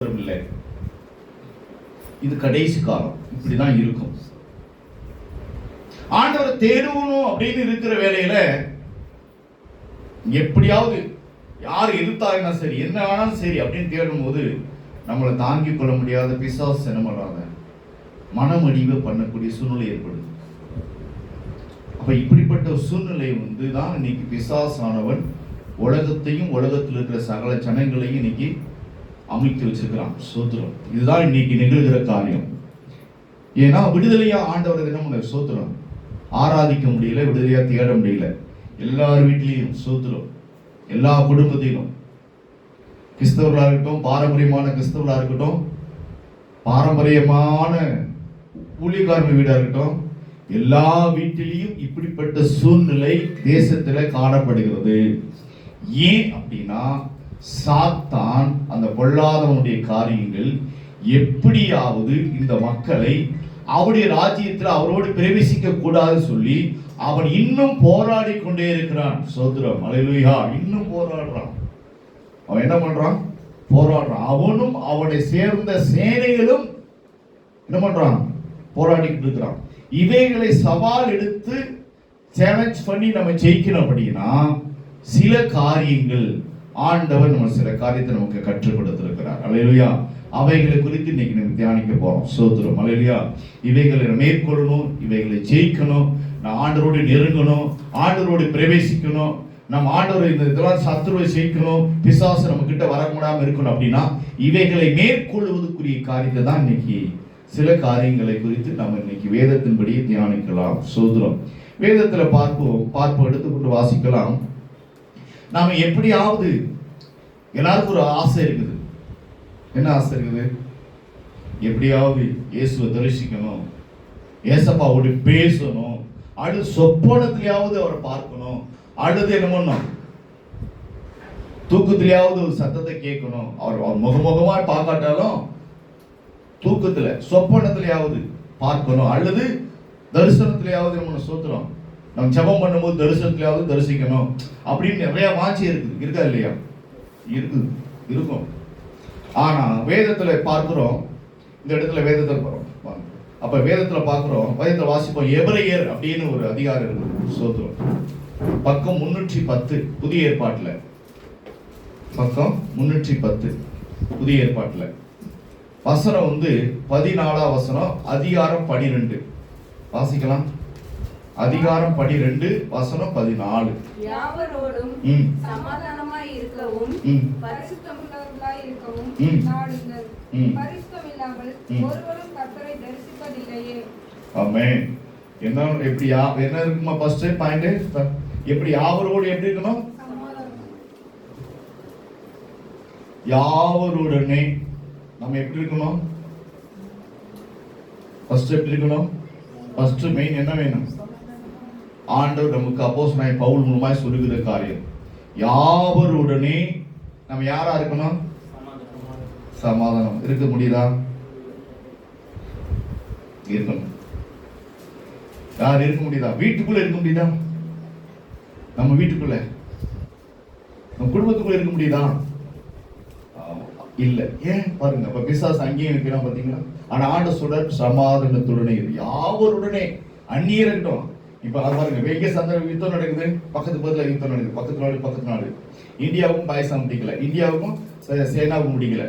இல்லை. இது கடைசி காலம், இப்படிதான் இருக்கும். ஆண்டவரை தேடணும் அப்படின்னு இருக்கிற வேலையில எப்படியாவது யார் எதிர்த்தாங்கன்னா சரி, என்ன வேணாலும் சரி அப்படின்னு தேடும் போது நம்மளை தாங்கிக் கொள்ள முடியாத பிசாசு என்ன பண்றாங்க, மனமடிவு பண்ணக்கூடிய சூழ்நிலை ஏற்படுது. அப்ப இப்படிப்பட்ட சூழ்நிலை தான் இன்னைக்கு பிசாசானவன் உலகத்தையும் உலகத்தில் இருக்கிற சகல ஜனங்களையும் இன்னைக்கு அமைத்து வச்சிருக்கிறான். சோத்திரம். இதுதான் இன்னைக்கு நிகழ்கிற காரியம். ஏன்னா விடுதலையா ஆண்டவர் தினம் சோத்திரம் ஆராதிக்க முடியல, விடுதலையா தேட முடியல. எல்லார் வீட்லையும் சோத்திரம், எல்லா குடும்பத்திலும் கிறிஸ்தவர்களா இருக்கட்டும், பாரம்பரியமான கிறிஸ்தவர்களா இருக்கட்டும், பாரம்பரியமான ஊழியக்காரங்க வீடா இருக்கட்டும், எல்லா வீட்டிலையும் இப்படிப்பட்ட சூழ்நிலை தேசத்துல காணப்படுகிறது. ஏன் அப்படின்னா சாத்தான் அந்த பொல்லாதவனுடைய காரியங்கள் எப்படியாவது இந்த மக்களை அவருடைய ராஜ்யத்தில் அவரோடு பிரவேசிக்க கூடாது சொல்லி அவன் இன்னும் போராடி கொண்டே இருக்கிறான். சோதரம் அல்லேலூயா. இன்னும் போராடுறான். அவன் என்ன பண்றான்? போராடுறான். அவனும் அவனை சேர்ந்த சேனைகளும் என்ன பண்றான்? போராடிக்கிட்டு இருக்கிறான். இவைகளை சவால் எடுத்து சேலஞ்ச் பண்ணி நம்ம ஜெயிக்கணும் அப்படின்னா சில காரியங்கள் ஆண்டவர் நம்ம சில காரியத்தை நமக்கு கற்றுக் கொடுத்திருக்கிறார். அல்லேலூயா. அவைகளை குறித்து இன்னைக்கு நம்ம தியானிக்க போறோம். சோத்திரம். அல்லேலூயா. இவைகளை மேற்கொள்ளணும், இவைகளை ஜெயிக்கணும், நான் ஆண்டவரோடு நெருங்கணும், ஆண்டவரோடு பிரவேசிக்கணும், நம்ம ஆண்டவர் இதெல்லாம் சத்துருவை ஜெயிக்கணும், பிசாசு நம்ம கிட்ட வரக்கூடாம இருக்கணும் அப்படின்னா இவைகளை மேற்கொள்வதற்குரிய காரியத்தை தான் இன்னைக்கு சில காரியங்களை குறித்து நம்ம இன்னைக்கு வேதத்தின்படி தியானிக்கலாம். சோத்திரம். வேதத்துல பார்ப்போம் எடுத்துக்கொண்டு வாசிக்கலாம். நாம எப்படியாவது எல்லாருக்கும் ஒரு ஆசை இருக்குது. என்ன ஆசை இருக்குது? எப்படியாவது இயேசுவை தரிசிக்கணும், ஏசப்பாவோடு பேசணும், அடுத்து சொப்பனத்திலேயாவது அவரை பார்க்கணும், அடுத்து என்ன பண்ணணும், தூக்கத்திலேயாவது ஒரு சத்தத்தை கேட்கணும். அவர் முகமுகமா பார்க்காட்டாலும் தூக்கத்துல சொப்பனத்திலேயாவது பார்க்கணும், அல்லது தரிசனத்திலேயாவது நம்ம சோத்திரம் நம்ம ஜெபம் பண்ணும்போது தரிசனத்திலேயாவது தரிசிக்கணும் அப்படின்னு நிறைய வாஞ்சி இருக்குது. இருக்கா இல்லையா? இருக்கும். ஆனா வேதத்துல பார்க்கிறோம், இந்த இடத்துல வேதத்தில் போறோம். அப்ப வேதத்துல பார்க்கிறோம், வேதத்துல வாசிப்போம். எபிரேயர் அப்படின்னு ஒரு அதிகாரம் இருக்குது. சோத்திரம். பக்கம் 310 புதிய ஏற்பாட்டுல, பக்கம் 310 புதிய ஏற்பாட்டுல வசனம் 14 வசனம், அதிகாரம் 12 வாசிக்கலாம். அதிகாரம் 12 வசனம் 14. யாவரோடும் சமாதானமாய் இருக்கவும் பரிசுத்தமுள்ளவர்களாய் இருக்கவும் நாடுங்கள். பரிசுத்தமில்லாமல் ஒருவரும் கர்த்தரை தரிசிப்பதில்லையே. ஆமென். என்ன இருக்குமா? ஃபர்ஸ்ட் பாயிண்ட் எப்படி யாவரோடு எப்படி இருக்கணும்? யாவருடனே நம்ம எப்படி இருக்கணும்? ஃபர்ஸ்ட் எப்படி இருக்கணும்? ஃபர்ஸ்ட் மெயின் என்ன வேணும்? ஆண்டவர் நமக்கு அப்போஸ்தலனாகிய பவுல் மூலமாய் சொல்லுகிற காரியம், யாவருடனே நம்ம யாரா இருக்கணும்? சமாதானம். இருக்க முடியுதா? இருக்கணும். யார் இருக்க முடியுதா? வீட்டுக்குள்ள இருக்க முடியுதா? நம்ம வீட்டுக்குள்ள நம்ம குடும்பத்துக்குள்ள இருக்க முடியுதா? இல்ல. ஏன் பாருங்க, அப்ப பிசாசு அங்கேயும் இருக்கிறான் பாத்தீங்களா? ஆனா ஆண்டவர் சொல்றார் சமாதானத்துடனே யாவருடனே. அந்நியர் இருக்கட்டும். இப்ப பாருங்க, வெங்க சந்தர்ப்ப யுத்தம் நடக்குது, பக்கத்துல யுத்தம் நடக்குது, பக்கத்து நாடு. இந்தியாவுக்கும் பாகிஸ்தான் முடிக்கல, இந்தியாவுக்கும் சேனாவுக்கும் முடிக்கல.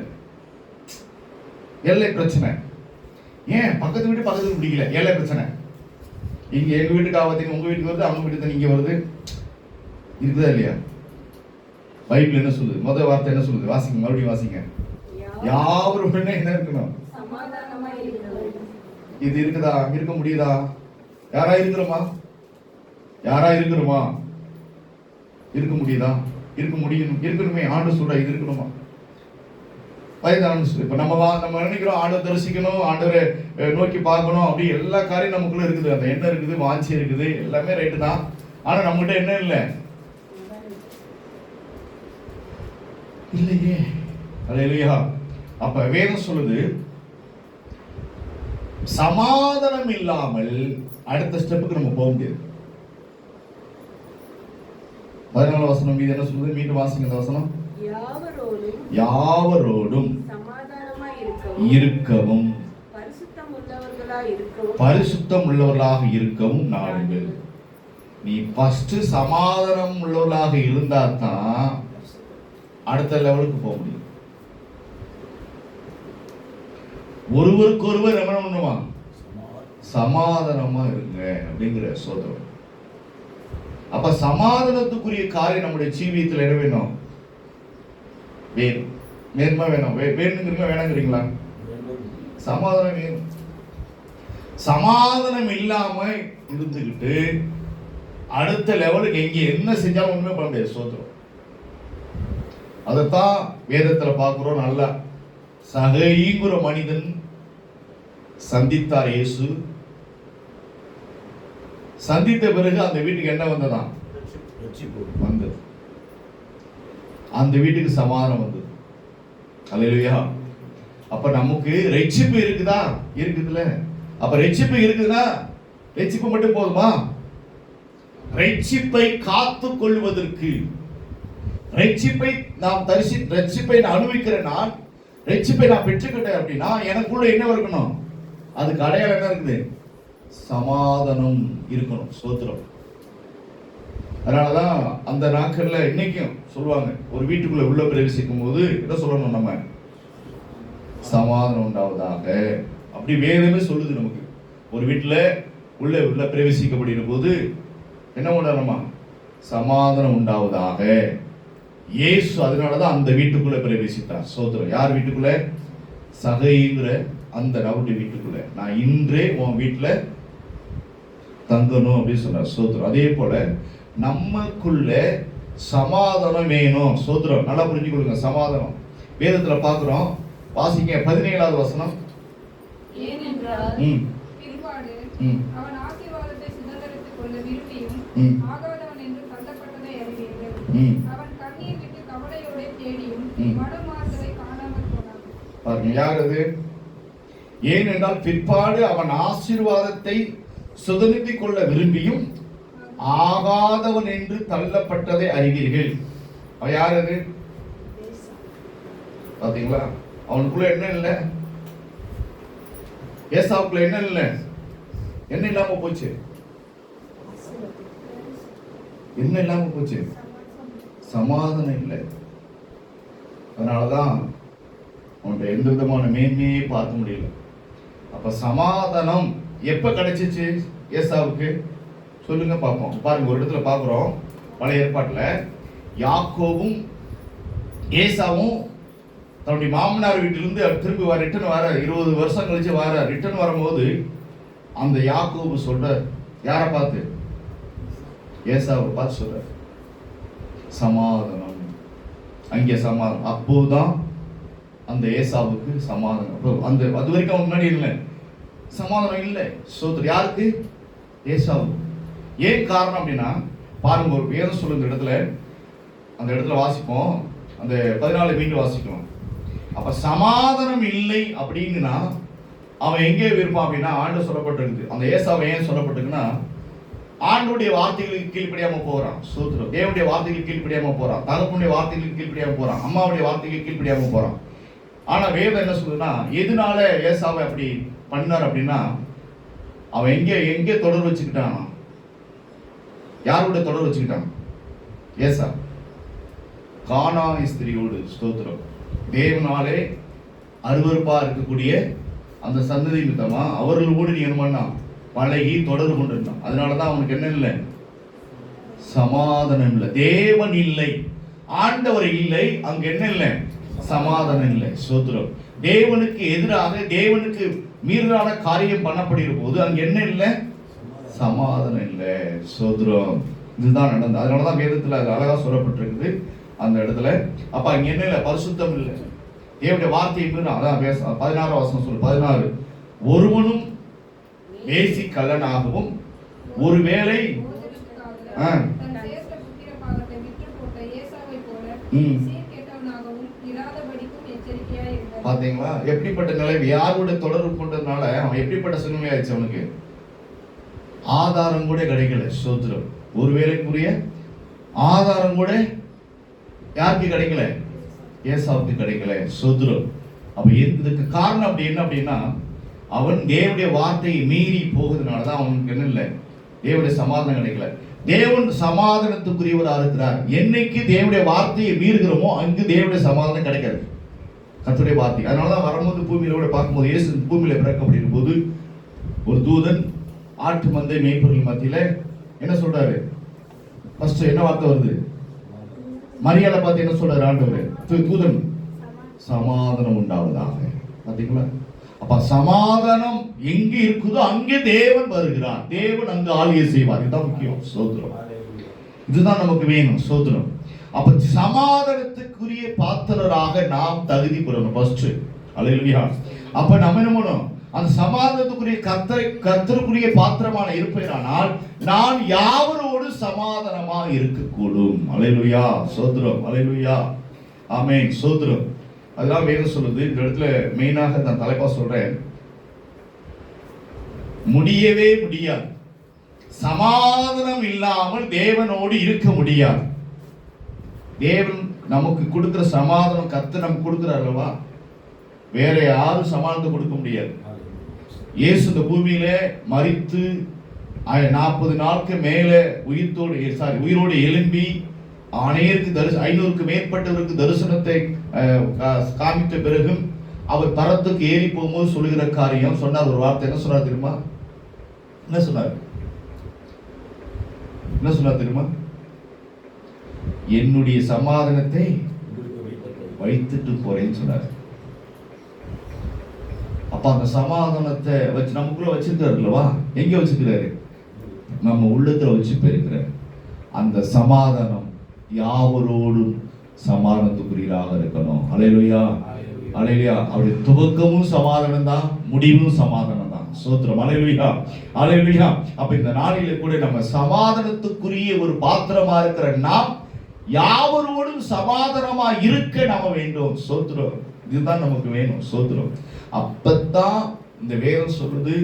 எல்லை பிரச்சனை. ஏன் பக்கத்து முடிக்கல? எல்லை பிரச்சனை. இங்க எங்க வீட்டுக்கு ஆபத்து உங்க வீட்டுக்கு வருது, அவங்க வீட்டுக்கு இங்க வருது. இருக்குதா இல்லையா? பைபிள் என்ன சொல்லுது? முதல் வார்த்தை என்ன சொல்லுது? வாசிங்க, மறுபடியும் வாசிங்க. யாவருடனே என்ன இருக்கணும்? இது இருக்குதா? இருக்க முடியுதா? யாரா இருக்கிறோமா? இருக்க முடியுதா? இருக்க முடியும். இருக்கணுமே. ஆண்டு சொல்ற இது இருக்கணுமா? இப்ப நம்ம நினைக்கிறோம் ஆண்டவர் தரிசிக்கணும், ஆண்டவரை நோக்கி பார்க்கணும், அப்படி எல்லா காரியம் நமக்குள்ள இருக்குது. அந்த எண்ணம் இருக்குது, வாஞ்சி இருக்குது, எல்லாமே ரைட்டு தான். ஆனா நம்மகிட்ட என்ன இல்லை? இல்லையே. அல்லேலூயா. அப்ப வேதம் சொல்லுது சமாதானம் இல்லாமல் அடுத்த ஸ்டெப்புக்கு நம்ம போக முடியாது. 14 வசனம் மீது என்ன சொல்லுது? மீண்டும் வாசிங்க அந்த வசனம். யாவரோடும் இருக்கவும் பரிசுத்தம் உள்ளவர்களாக இருக்கவும் நாடுங்கள். நீ ஃபர்ஸ்ட் சமாதானம் உள்ளவர்களாக இருந்தா தான் அடுத்த லெவலுக்கு போக முடியும். ஒருவருக்கொருவர் என்ன பண்ணுமா? சமாதானமா இருங்க அப்படிங்கிற சோதரம். அப்ப சமாதானத்துக்குரிய காரியம் நம்முடைய ஜீவியத்தில் என்ன வேணும்? வேணும். வேணுமா வேணும்? வேணுங்கிறீங்களா வேணாங்கிறீங்களா? சமாதானம் வேணும். சமாதானம் இல்லாம இருந்துகிட்டு அடுத்த லெவலுக்கு எங்க என்ன செஞ்சாலும் ஒண்ணுமே பண்ண முடியாது. சோதரம். அதைத்தான் வேதத்துல பார்க்கிறோம். நல்லா சகைங்கிற மனிதன் சந்தித்தார் இயேசு. சந்தித்த பிறகு அந்த வீட்டுக்கு என்ன வந்ததான்? வந்தது. அந்த வீட்டுக்கு சமாதானம் வந்தது. அல்லேலூயா. அப்ப நமக்கு ரட்சிப்பு இருக்குதா? இருக்குதுல. அப்ப ரட்சிப்பு இருக்குதுன்னா ரட்சிப்பு மட்டும் போதுமா? ரட்சிப்பை காத்துக் கொள்வதற்கு, ரட்சிப்பை நாம் ரட்சிப்பை நான் அனுபவிக்கிறேன், நான் ரட்சிப்பை நான் பெற்றுக்கிட்டேன் அப்படின்னா எனக்குள்ள என்ன இருக்கணும்? அதுக்கு அடையாளம் என்ன இருக்குது? சமாதானம் இருக்கணும். ஸ்தோத்திரம். அதனாலதான் அந்த நாட்கள்ல இன்னைக்கும் சொல்லுவாங்க, ஒரு வீட்டுக்குள்ள உள்ள பிரவேசிக்கும் போது என்ன சொல்லணும்? நம்ம சமாதானம் உண்டாவதாக. அப்படி வேதமே சொல்லுது நமக்கு. ஒரு வீட்டுல உள்ள பிரவேசிக்கப்படுகிற போது என்ன உண்டாரமா? சமாதானம் உண்டாவதாக. இயேசு அதனாலதான் அந்த வீட்டுக்குள்ள பிரவேசித்தார். ஸ்தோத்திரம். யார் வீட்டுக்குள்ள? சகைங்கிற அந்த நபருடைய வீட்டுக்குள்ள. நான் இன்றே உன் வீட்டுல தங்கணும் அப்படின்னு சொன்னார். ஸ்தோத்திரம். அதே போல நமக்குள்ள சமாதானம் வேணும். ஸ்தோத்திரம். நல்லா புரிஞ்சு கொடுங்க. சமாதானம் வேதத்துல பார்க்கிறோம். வாசிங்க 17வது வசனம். ஏனென்றால் பிற்பாடு அவன் ஆசீர்வாதத்தை சுதந்தரித்துக் கொள்ள விரும்பியும் ஆகாதவன் என்று தள்ளப்பட்டதை அறிவீர்கள். அவன் கண்ணீர் விட்டு கவலையோட தேடியும் மனமாறுதலை காணாமல் போனான். பாருங்க, யார் அது? ஏனென்றால் பிற்பாடு அவன் ஆசீர்வாதத்தை சுதந்திரித்துக் கொள்ள விரும்பியும் ஆகாதவன் என்று தள்ளப்பட்டதை அறிவீர்கள். அவன் யார் அது? பாத்தீங்களா? அவனுக்குள்ள என்ன இல்லை? ஏசாவுக்குள்ள என்ன இல்லை? என்ன இல்லாம போச்சு? என்ன இல்லாம போச்சு? சமாதானம் இல்லை. அதனாலதான் அவனுடைய எந்த விதமான மேன்மையே பார்க்க முடியல. அப்ப சமாதானம் எப்ப கிடைச்சிச்சு ஏசாவுக்கு? சொல்லுங்க பார்ப்போம். பாருங்க, ஒரு இடத்துல பார்க்கிறோம் பழைய ஏற்பாட்டுல யாக்கோபும் ஏசாவும் தன்னுடைய மாமனார் வீட்டிலிருந்து திரும்பி ரிட்டர்ன் வர 20 வருஷம் கழிச்சு ரிட்டர்ன் வரும்போது அந்த யாக்கோபு சொல்றார், யாரை பார்த்து? ஏசாவை பார்த்து சொல்றார், சமாதானம். அங்கே சமாதானம். அப்போதான் அந்த ஏசாவுக்கு சமாதானம். அந்த அது வரைக்கும் அவன் முன்னாடி இல்லை, சமாதானம் இல்லை. சோதர் யாருக்கு? ஏசாவு. ஏன் காரணம் அப்படின்னா பாருங்க, ஒரு வேதம் சொல்லுங்க இடத்துல, அந்த இடத்துல வாசிப்போம். அந்த 14 மீண்டும் வாசிக்கும். அப்ப சமாதானம் இல்லை அப்படின்னா அவன் எங்கே இருப்பான் அப்படின்னா ஆண்டு சொல்லப்பட்டிருக்கு. அந்த ஏசாவை ஏன் சொல்லப்பட்டிருக்குன்னா ஆண்டுடைய வார்த்தைகளுக்கு கீழ்ப்படியாம போறான். சூத்திரம். தேவனுடைய வார்த்தைகளுக்கு கீழ்ப்படியாம போறான். தகப்பனுடைய வார்த்தைகளுக்கு கீழ்ப்படியாம போறான். அம்மாவுடைய வார்த்தைகளுக்கு கீழ்ப்படியாம போறான். ஆனா வேதம் என்ன சொல்லுதுன்னா எதனால ஏசாவை அப்படி பண்ணார் அப்படின்னா அவன் எங்கே தொடர் வச்சுக்கிட்டான்? யாரோட தொடர் வச்சுக்கிட்டான்? ஏசா கானானி ஸ்திரியோடு. ஸ்தோத்திரம். தேவனாலே அருவருப்பா இருக்கக்கூடிய அந்த சந்ததி நிமித்தமா அவர்களோடு நீ என்ன பண்ணா பழகி தொடர்பு கொண்டிருந்தான். அதனாலதான் அவனுக்கு என்ன இல்லை? சமாதானம் இல்லை. தேவன் இல்லை, ஆண்டவர் இல்லை, அங்க என்ன இல்லை? சமாதானம் இல்லை. ஸ்தோத்திரம். தேவனுக்கு எதிராக தேவனுக்கு மீறான காரியம் பண்ணப்படுகிற போது அங்க என்ன இல்லை? சமாதானம் இல்லை. ஸ்தோத்திரம். இதுதான் நடந்தது. அதனாலதான் வேதத்துல அது அழகா சொல்லப்பட்டிருக்குது அந்த இடத்துல. அப்ப அங்க என்ன இல்லை? பரிசுத்தம் இல்லை. தேவனுடைய வார்த்தையை மீறி அதான் 16 வசனம் சொல்லு. 16 ஒருவனும் பேசி கல்லனாகவும் ஒருவேளை பாத்தீங்களா எப்படிப்பட்ட நிலை? யாரோட தொடர்பு கொண்டதுனால அவன் எப்படிப்பட்ட சூழ்நிலை ஆயிடுச்சு? அவனுக்கு ஆதாரம் கூட கிடைக்கல. சோத்திரம். ஒருவேளைக்குரிய ஆதாரம் கூட யாருக்கு கிடைக்கல? ஏசாவுக்கு கிடைக்கல. சோத்திரம். அப்ப இதுக்கு காரணம் அப்படி என்ன அப்படின்னா, அவன் தேவனுடைய வார்த்தையை மீறி போகிறதுனாலதான் அவனுக்கு என்ன இல்லை, தேவனுடைய சமாதானம் கிடைக்கல. தேவன் சமாதானத்துக்குரியவரா இருக்கிறார். என்னைக்கு தேவனுடைய வார்த்தையை மீறுகிறோமோ அங்கு தேவனுடைய சமாதானம் கிடைக்காது, கர்த்தருடைய வார்த்தை. அதனாலதான் வரும்போது பூமியில கூட பார்க்கும்போது, இயேசு பூமியில பிறக்கப்படுகிற போது ஒரு தூதன் ஆட்டு மந்தை மேய்ப்பொருள் மத்தியில என்ன சொல்றாரு? ஃபர்ஸ்ட் என்ன வார்த்தை வருது? மரியாதை பார்த்து என்ன சொல்றாரு ஆண்டவர்? தூதன் சமாதானம் உண்டாவதாக. பாத்தீங்களா? அப்ப சமாதானம் எங்க இருக்குதோ அங்கே தேவன் வருகிறார், தேவன் அங்கு ஆளுகை செய்வார். இதுதான் முக்கியம். ஸ்தோத்திரம். இதுதான் நமக்கு வேணும். ஸ்தோத்திரம். அப்ப சமாதானத்துக்குரிய பாத்திரராக நாம் தகுதி பெறணும் ஃபர்ஸ்ட். அல்லேலூயா. அப்ப நம்ம என்ன பண்ணணும்? அந்த சமாதானத்துக்குரிய கர்த்தருக்குரிய பாத்திரமான இருப்பேனானால் நான் யாவரோடு சமாதானமா இருக்கக்கூடும். அல்லேலூயா. ஸ்தோத்திரம். அல்லேலூயா. ஆமென். ஸ்தோத்திரம். அதெல்லாம் வேதம் சொல்லுது. இந்த இடத்துல மெயினாக நான் தலைப்பா சொல்றேன், முடியவே முடியாது, சமாதானம் இல்லாமல் தேவனோடு இருக்க முடியாது. தேவன் நமக்கு கொடுக்கிற சமாதானம் கர்த்தர் நமக்கு கொடுக்கிறார் அல்லவா, வேற யாரும் சமாதானத்தை கொடுக்க முடியாது. இயேசு இந்த பூமியில மரித்து 40 நாட்கு மேல உயிரோடு எழும்பி அநேகருக்கு 500க்கு மேற்பட்டவருக்கு தரிசனத்தை காமித்த பிறகும் அவர் பரத்துக்கு ஏறி போகும்போது சொல்லுகிற காரியம் சொன்னார். ஒரு வார்த்தை என்ன சொன்னார் தெரியுமா? என்ன சொன்னார் தெரியுமா? என்னுடைய சமாதானத்தை வைத்துட்டு போறேன்னு சொன்னார். அப்ப அந்த சமாதானத்தை வச்சு நமக்குள்ள வச்சிருக்காரு அல்லவா? எங்க வச்சுக்கிறாரு? நம்ம உள்ளத்துல வச்சு போயிருக்கிறார். அந்த சமாதானம் யாவரோடும் சமாதானத்துக்குரியராக இருக்கணும். அல்லேலூயா. அல்லேலூயா. அவருடைய துவக்கமும் சமாதானம் தான், முடிவும் சமாதானம் தான். ஸ்தோத்திரம். அல்லேலூயா. அல்லேலூயா. அப்ப இந்த நாளிலே கூட நம்ம சமாதானத்துக்குரிய ஒரு பாத்திரமா இருக்கிற நாம் யாவரோடும் சமாதானமா இருக்க நாம வேண்டும். ஸ்தோத்திரம். இதுதான் நமக்கு வேணும். ஸ்தோத்திரம். அப்பதான் இந்த வேதம் சொல்லுது,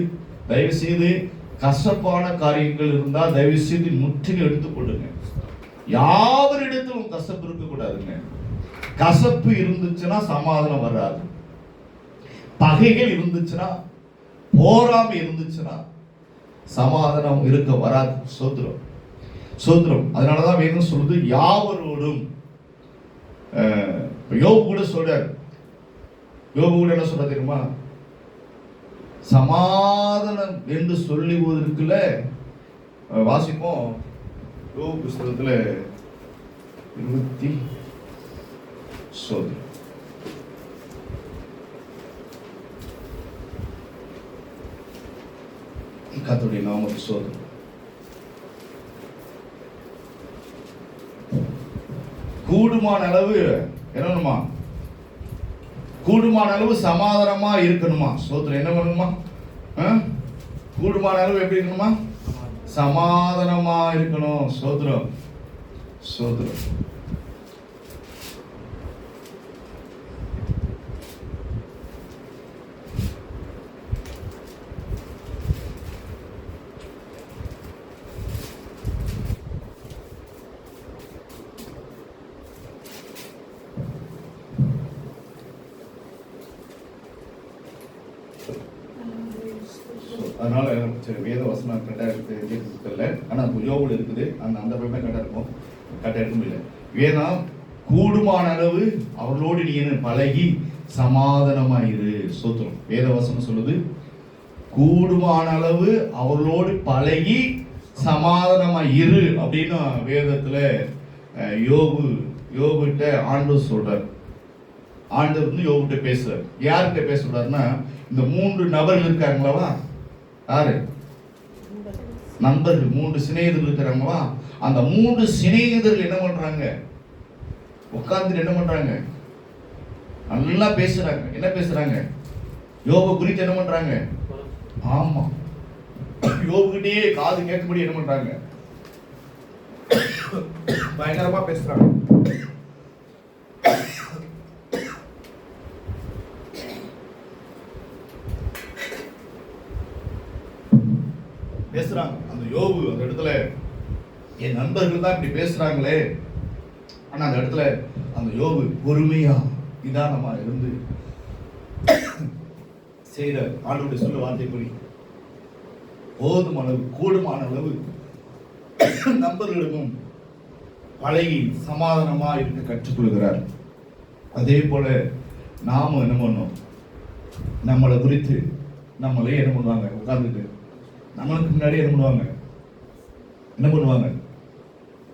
தயவு செய்து கசப்பான காரியங்கள் இருந்தால் தயவு செய்து முற்றிலும் எடுத்துக்கொள்ளுங்க. யாவரிடத்திலும் கசப்பு இருக்க கூடாதுங்க. கசப்பு இருந்துச்சுன்னா சமாதானம் வராது. பகைகள் இருந்துச்சுன்னா, போராமை இருந்துச்சுன்னா சமாதானம் இருக்க வராது. ஸ்தோத்திரம். ஸ்தோத்திரம். அதனாலதான் வேதம் சொல்லுது யாவரோடும். யோபு கூட சொல்றாரு. யோபு கூட என்ன சொல்ற தெரியுமா? சமாதானம் என்று சொல்லுவதற்குள்ள வாசிப்போம். யோபு புஸ்தகத்துல 20 சோதனை. கர்த்தருடைய நாமத்துக்கு சோதனை. கூடுமான அளவு என்னமா? கூடுமான அளவு சமாதானமா இருக்கணுமா? ஸ்தோத்திரம். என்ன பண்ணணுமா? கூடுமான அளவு எப்படி இருக்கணுமா? சமாதானமா இருக்கணும். ஸ்தோத்திரம். ஸ்தோத்திரம். அதனால வேத வசனம் கரெக்டாக எடுத்து, ஆனால் யோபுல இருக்குது. அந்த பையன் கரெக்டாக இருக்கும், கரெக்டாக எடுக்க முடியல. வேதம் கூடுமான அளவு அவர்களோடு நீ என்ன பழகி சமாதானமாயிரு. ஸ்தோத்திரம். வேத வசனம் சொல்லுது கூடுமான அளவு அவர்களோடு பழகி சமாதானமாயிரு அப்படின்னு வேதத்துல யோபுகிட்ட ஆண்டவர் சொல்றார். ஆண்டவர் வந்து யோபுகிட்ட பேசுறார். யார்கிட்ட பேச சொல்றாருன்னா, இந்த 3 நபர்கள் இருக்காங்களா, யாரு நண்பர்கள், 3 சிநேகிதர்கள் இருக்கிறாங்களா, அந்த 3 சிநேகிதர்கள் என்ன பண்றாங்க? உட்கார்ந்து என்ன பண்றாங்க? நல்லா பேசுறாங்க. என்ன பேசுறாங்க? யோபு குறித்து என்ன பண்றாங்க? ஆமா, யோபுகிட்டயே காது கேட்கும்படி என்ன பண்றாங்க? பயங்கரமா பேசுறாங்க. பேசுறாங்க. அந்த யோபு அந்த இடத்துல, என் நண்பர்கள் தான் இப்படி பேசுறாங்களே, ஆனா அந்த இடத்துல அந்த யோபு பொறுமையா நிதானமா இருந்து செய்கிறார். ஆண்டவருடைய சொல்ல வார்த்தைப்படி போதுமான அளவு கூடுமான அளவு நண்பர்களிடமும் பழகி சமாதானமா இருக்க கற்றுக்கொள்கிறார். அதே போல நாமும் என்ன பண்ணோம், நம்மளை குறித்து நம்மளே என்ன பண்ணுவாங்க, உட்கார்ந்துட்டு நம்மளுக்கு முன்னாடியே என்ன பண்ணுவாங்க,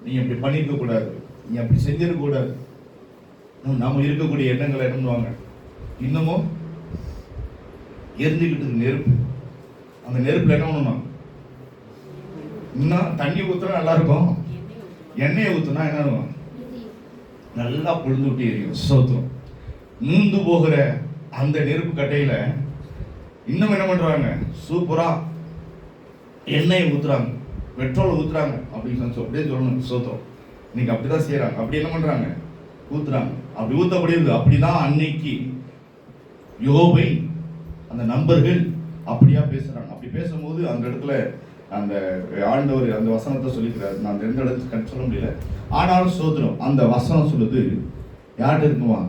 நீ அப்படி பண்ணிருக்க கூடாது, நீ அப்படி செஞ்சிருக்க கூடாது, நாம இருக்கக்கூடிய எண்ணங்களை என்ன பண்ணுவாங்க, இன்னமும் எரிஞ்சுக்கிட்டு நெருப்பு, அந்த நெருப்புல என்ன பண்ணணும், இன்னும் தண்ணி ஊத்துனா நல்லா இருக்கும், எண்ணெயை ஊத்துனா என்ன இருக்கும், நல்லா பொழுது விட்டு எரியும். சோத்திரம். நூந்து போகிற அந்த நெருப்பு கட்டையில இன்னும் என்ன பண்றாங்க, சூப்பரா எண்ணெயை ஊத்துறாங்க, பெட்ரோல் ஊத்துறாங்க அப்படின்னு அப்படியே சொல்லணும். சோத்திரம். இன்னைக்கு அப்படிதான் செய்யறாங்க. அப்படி என்ன பண்றாங்க, ஊத்துறாங்க. அப்படி ஊத்தப்படுது. அப்படிதான் அன்னைக்கு யோபை அந்த நண்பர்கள் அப்படியா பேசுறாங்க. அப்படி பேசும்போது அந்த இடத்துல அந்த ஆண்டவர் அந்த வசனத்தை சொல்லிக்கிறார். நான் அந்த எந்த இடத்துக்கு சொல்ல முடியல, ஆனாலும் சோதரம் அந்த வசனம் சொல்லுது, யார்கிட்ட இருக்குமா,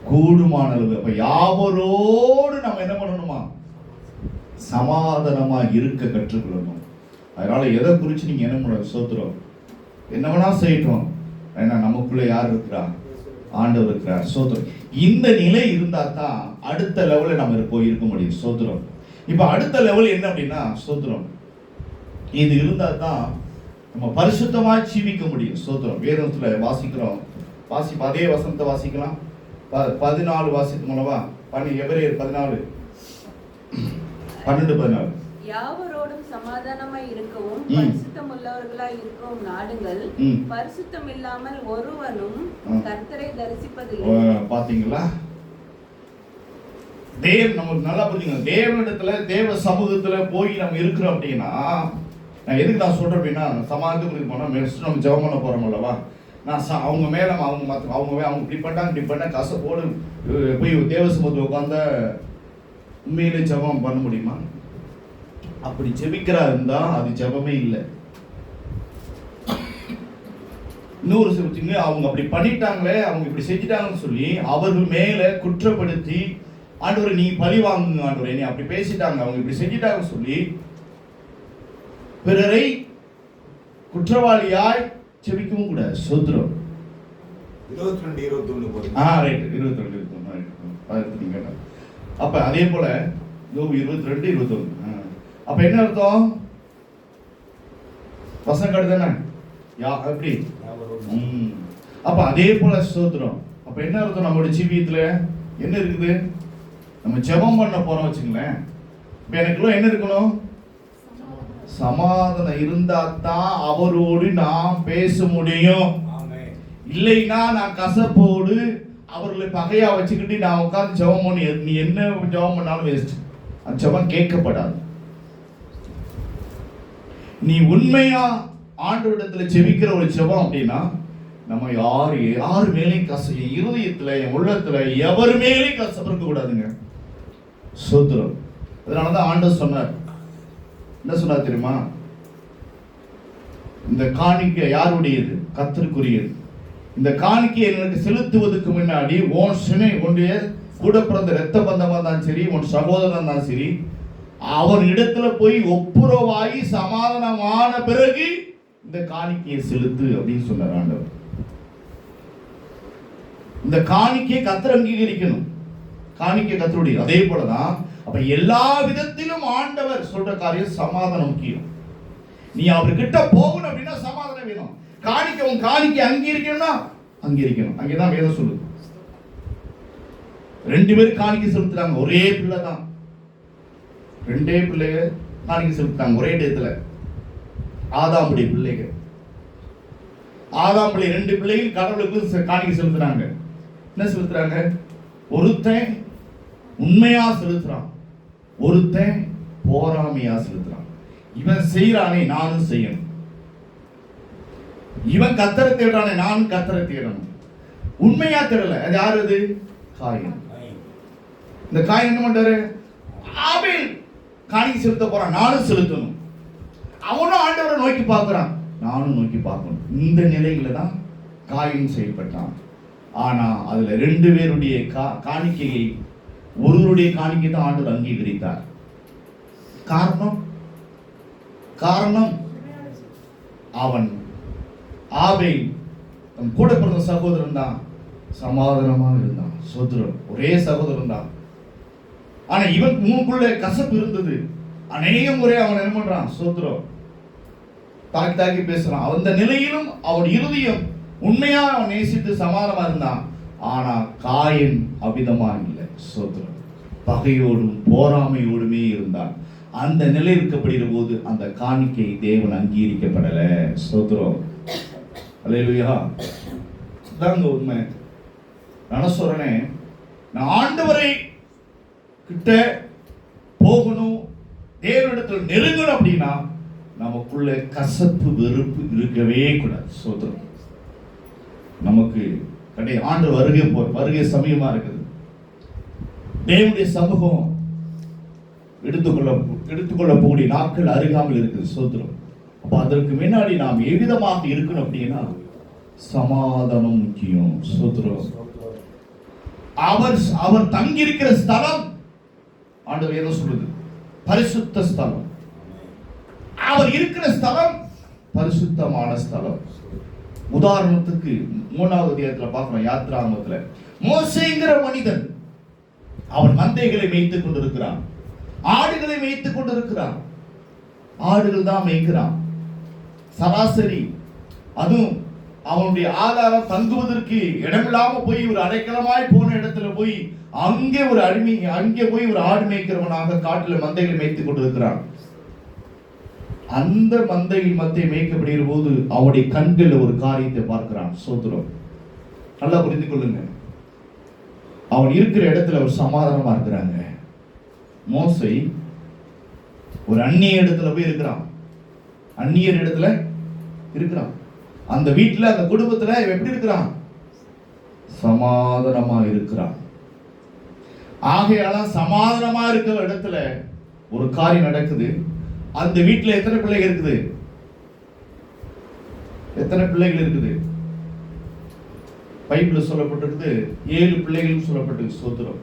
கூடுமான அளவு. அப்ப யாவரோடு நம்ம என்ன பண்ணணுமா, சமாதானமா இருக்க கற்றுக்கொள்ளணும். அதனால எதை குறிச்சு நீங்க என்ன பண்ண, சோத்திரம் என்ன வேணா செய்யட்டும், ஏன்னா நமக்குள்ள யார் இருக்கிறா, ஆண்டவர் இருக்கிறார். சோத்திரம். இந்த நிலை இருந்தா தான் அடுத்த லெவலில் நம்ம போய் இருக்க முடியும். சோத்திரம். இப்ப அடுத்த லெவல் என்ன அப்படின்னா, சோத்திரம், இது இருந்தா தான் நம்ம பரிசுத்தமா ஜீவிக்க முடியும். சோத்திரம். வேதத்துல வாசிக்கிறோம், அதே வசனத்தை வாசிக்கலாம். 14 வாசித்து மூலமா எபிரேயர் 14 யாவரோடும் சமாதானமாய் இருக்கவும் பரிசுத்தம் உள்ளவர்களாய் இருக்கவும் நாடுங்கள், பரிசுத்தம் இல்லாமல் ஒருவனும் கர்த்தரை தரிசிப்பதில்லை. பாத்தீங்களா, நமக்கு நல்லா புரிஞ்சுங்க. தேவனிடத்துல தேவ சமூகத்துல போய் நம்ம இருக்கிறோம் அப்படின்னா, நான் எதுக்கு நான் சொல்றேன் அப்படின்னா, சமாதானத்துக்கு போனா நம்ம ஜெபம் பண்ண போறோம் அல்லவா, நான் அவங்க மேல அவங்க இப்படி பண்ண கசப்போடு போய் தேவ சமூகத்தில் உட்கார்ந்தா உண்மையிலே ஜெபம் பண்ண முடியுமா? அப்படி ஜெபிக்கிறா இருந்தா அது ஜெபமே இல்லை. இன்னொரு சில அவங்க அப்படி பண்ணிட்டாங்களே, அவங்க இப்படி செஞ்சுட்டாங்கன்னு சொல்லி அவர்கள் மேல குற்றப்படுத்தி, ஆண்டவரை நீ பழி வாங்குங்க ஆண்டவரை, நீ அப்படி பேசிட்டாங்க, அவங்க இப்படி செஞ்சுட்டாங்கன்னு சொல்லி பிறரை குற்றவாளியாய் ஜெபிக்கவும் கூடாது. சோத்திரம். 22:21 அப்ப அதே போல 22:21 அப்ப என்ன அர்த்தம், வசனம் கடுதானே எப்படி, அப்ப அதே போல சோத்திரம். அப்ப என்ன அர்த்தம், நம்மளுடைய ஜீவியத்துல என்ன இருக்குது, நம்ம ஜெபம் பண்ண போறோம் வச்சுங்களேன், இப்ப எனக்குள்ள என்ன இருக்கணும், சமாதானம் இருந்தா தான் அவரோடு நாம் பேச முடியும். இல்லைன்னா நான் கசப்போடு அவர்களை பகையா வச்சுக்கிட்டு நான் உட்கார்ந்து ஜெபம் பண்ணி, நீ என்ன ஜெபம் பண்ணாலும் வேஸ்ட், அந்த ஜெபம் கேட்கப்படாது. நீ உண்மையா ஆண்டவரிடத்துல ஜெபிக்கிற ஒரு ஜெபம் அப்படின்னா, நம்ம யாரு மேலேயும் இருதயத்துல உள்ளத்துல எவர் மேலேயும் கசப்பு இருக்க கூடாதுங்க. சோத்திரம். அதனாலதான் ஆண்டவர் சொன்னார், என்ன சொன்னார் தெரியுமா, இந்த காணிக்கை யாருடையது, கர்த்தருக்குரியது. இந்த காணிக்கை எனக்கு செலுத்துவதற்கு முன்னாடி உன்னுடைய கூட பிறந்த இரத்த பந்தமா தான் சரி, உன் சகோதரன் தான் சரி, அவன் இடத்துல போய் ஒப்புரவாகி சமாதானமான பிறகு இந்த காணிக்கையை செலுத்து அப்படின்னு சொன்னார் ஆண்டவர். இந்த காணிக்கையை கர்த்தர் அங்கீகரிக்கணும், காணிக்கை கர்த்தருடைய. அதே போலதான் அப்ப எல்லா விதத்திலும் ஆண்டவர் சொல்ற காரியம் சமாதானம் முக்கியம். நீ அவர்கிட்ட போகணும் அப்படின்னா சமாதானம் வேணும். உன் காணிக்கை அங்கீகரிக்கணும்னா அங்கீகரிக்கணும். அங்கேதான் வேதம் சொல்லுது. 2 பேர் காணிக்கை செலுத்துறாங்க, ஒரே பிள்ளை தான், 2 பிள்ளைங்க காணிக்கை செலுத்துறாங்க ஒரே இடத்துல. ஆதாமுடைய பிள்ளைகள், ஆதாம் பிள்ளை 2 பிள்ளைகள் கடவுளுக்கு காணிக்கை செலுத்துறாங்க. என்ன செலுத்துறாங்க, ஒருத்தன் உண்மையா செலுத்துறான், ஒருத்தன் போராமையா செலுத்துறான். இவன் செய்யறானே நானும் செய்யணும், இவன் கர்த்தரை தேடுறானே நானும் கர்த்தரை தேடணும். உண்மையா தேடல, அது யாரு, அது காயின். இந்த காயின் என்ன பண்றாரு, ஆபேல் காணிக்கை செலுத்த போறான், நானும் செலுத்தணும். அவனும் ஆண்டவரை நோக்கி பார்க்கிறான், நானும் நோக்கி பார்க்கணும். இந்த நிலையில தான் காயின் செயல்பட்டான். ஆனா அதுல 2 பேருடைய காணிக்கையை ஒருவருடைய காணிக்கை தான் ஆண்டவர் அங்கீகரித்தார். காரணம் அவன் ஆபேல் தன் கூட பிறந்த சகோதரன் தான், சமாதானமாக இருந்தான். சோதரன் ஒரே சகோதரன் தான். ஆனா இவன் மூணுக்குள்ள கசப்பு இருந்தது. அநேக முறை அவன் என்ன பண்றான், சோதரம் தாக்கி பேசுறான். அந்த நிலையிலும் அவன் இருதயம் உண்மையா அவன் நேசித்து சமாதானமா இருந்தான். ஆனா காயின் அபிதமா இல்லை. சோதரம் பகையோடும் போராமையோடுமே இருந்தான். அந்த நிலை இருக்கப்படுகிற போது அந்த காணிக்கை தேவன் அங்கீகரிக்கப்படல. சோதரம் அல்லேலூயா. தாங்க உண்மை. நான் சொல்றேன், நான் ஆண்டவரை கிட்ட போகணும், தேவனிடத்தில் நெருங்கணும் அப்படின்னா நமக்குள்ள கசப்பு வெறுப்பு இருக்கவே கூடாது. சோதரம் நமக்கு ஆண்டு வருகை சமயமா இருக்குது. தேவனுடைய சமூகம் எடுத்துக்கொள்ளக்கூடிய நாட்கள் அருகாமல் இருக்குது. சோதரம் அப்ப அதற்கு முன்னாடி நாம் எவ்விதமாக இருக்கணும் அப்படின்னா சமாதானம் முக்கியம். சோதரம் அவர் தங்கியிருக்கிற ஸ்தலம் ஆண்டவர் என்ன சொல்றது, பரிசுத்த ஸ்தலம். அவர் இருக்கிற ஸ்தலம் பரிசுத்தமான ஸ்தலம். உதாரணத்துக்கு 3வது அத்தியாயத்துல பார்க்கிறோம், யாத்ராகமத்துல மோசேங்கிற மனிதன் அவன் மந்தைகளை மேய்த்துக் கொண்டிருக்கிறான், ஆடுகளை மேய்த்துக் கொண்டிருக்கிறான். ஆடுகள் தான் மேய்க்கிறான் சராசரி. அதுவும் அவனுடைய ஆதாரம் தங்குவதற்கு இடமில்லாம போய் ஒரு அடைக்கலமாய் போன இடத்துல போய் அங்கே போய் ஒரு ஆடு மேய்க்கிறவனாக காட்டுல மந்தைகளை மேய்த்துக் கொண்டிருக்கிறான். அந்த மந்தையில் மேய்க்கப்படுகிற போது அவனுடைய கண்கள் ஒரு காரியத்தை பார்க்கிறான். சோதரம் நல்லா புரிந்து கொள்ளுங்க. அவன் இருக்கிற இடத்துல ஒரு சமாதானமா இருக்கிறாங்க. மோசே ஒரு அந்நிய இடத்துல போய் இருக்கிறான், அந்நியர் இடத்துல இருக்கிறான். அந்த வீட்டுல அந்த குடும்பத்துல எப்படி இருக்கிறான், சமாதானமா இருக்கிறான். ஆகையால சமாதானமா இருக்கிற இடத்துல ஒரு காரியம் நடக்குது. அந்த வீட்டுல எத்தனை பிள்ளைகள் இருக்குது, எத்தனை பிள்ளைகள் இருக்குது? பைபிள்ல சொல்லப்பட்டிருக்குது 7 பிள்ளைகள் சொல்லப்பட்டிருக்கு. சோதரம்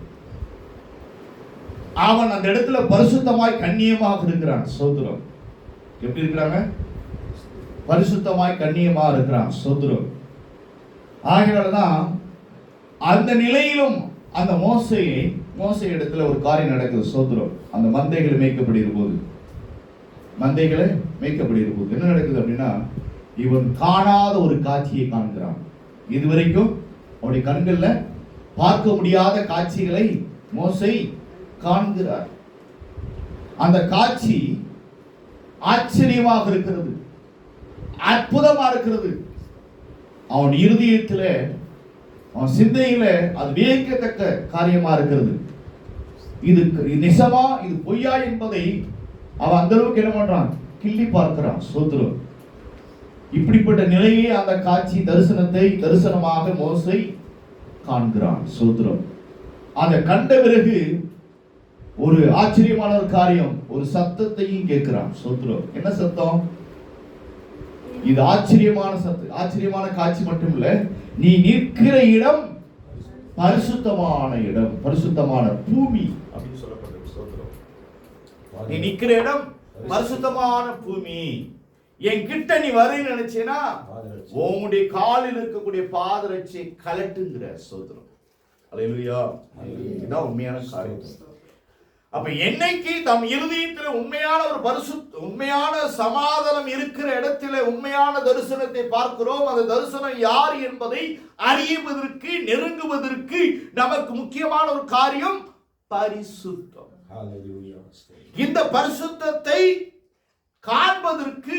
அவன் அந்த இடத்துல பரிசுத்தமாய் கண்ணியமாக இருக்கிறான். சோதரம் எப்படி இருக்கிறாங்க, பரிசுத்தமாய் கண்ணியமாக இருக்கிறான். சோதரம் ஆகையாலதான் அந்த நிலையிலும் அந்த மோசே இடத்துல ஒரு காரியம் நடக்குது. சோதரம் அந்த மந்தைகளை மேய்க்கப்படுகிற போது என்ன நடக்குது அப்படின்னா, இவன் காணாத ஒரு காட்சியை காண்கிறான். இதுவரைக்கும் அவனுடைய கண்கள்ல பார்க்க முடியாத காட்சிகளை மோசே காண்கிறார். அந்த காட்சி ஆச்சரியமாக இருக்கிறது, அற்புதமா இருக்கிறது. அவன் இருதயத்துல, அவன் சிந்தையில அது வியக்கத்தக்க காரியமா இருக்கிறது. இது நிஜமா இது பொய்யா என்பதை அவன் அந்த அளவுக்கு என்ன பண்றான், கிள்ளி பார்க்கிறான். சோதரம் இப்படிப்பட்ட நிலையே அந்த காட்சி தரிசனமாக மோசே காண்கிறான். சோதரம் அதை கண்ட பிறகு ஒரு ஆச்சரியமான ஒரு காரியம், ஒரு சத்தத்தையும் கேட்கிறான். சோதரம் என்ன சத்தம்? இது ஆச்சரியமான காட்சி மட்டும் இல்ல, நீ நிற்கிற இடம் பரிசுத்தமான இடம், பரிசுத்தமான பூமி அப்படின்னு சொல்லப்பட்டிருக்கு. சோதரம் நீ நிற்கிற இடம் பரிசுத்தமான பூமி. என் கிட்ட நீ வரேன்னு நினைச்சேனா உன்னுடைய காலில் இருக்கக்கூடிய பாதரட்சை கலட்டுங்கிற. சோதரம் அல்லேலூயா. இதுதான் உண்மையான காரியம். அப்ப என்னைக்கு தம் இருதயத்தில் உண்மையான சமாதானம் இருக்கிற இடத்துல உண்மையான தரிசனத்தை பார்க்கிறோம், அந்த தரிசனம் யார் என்பதை அறியுவதற்கு, நெருங்குவதற்கு நமக்கு முக்கியமான ஒரு காரியம் பரிசுத்தம். இந்த பரிசுத்தத்தை காண்பதற்கு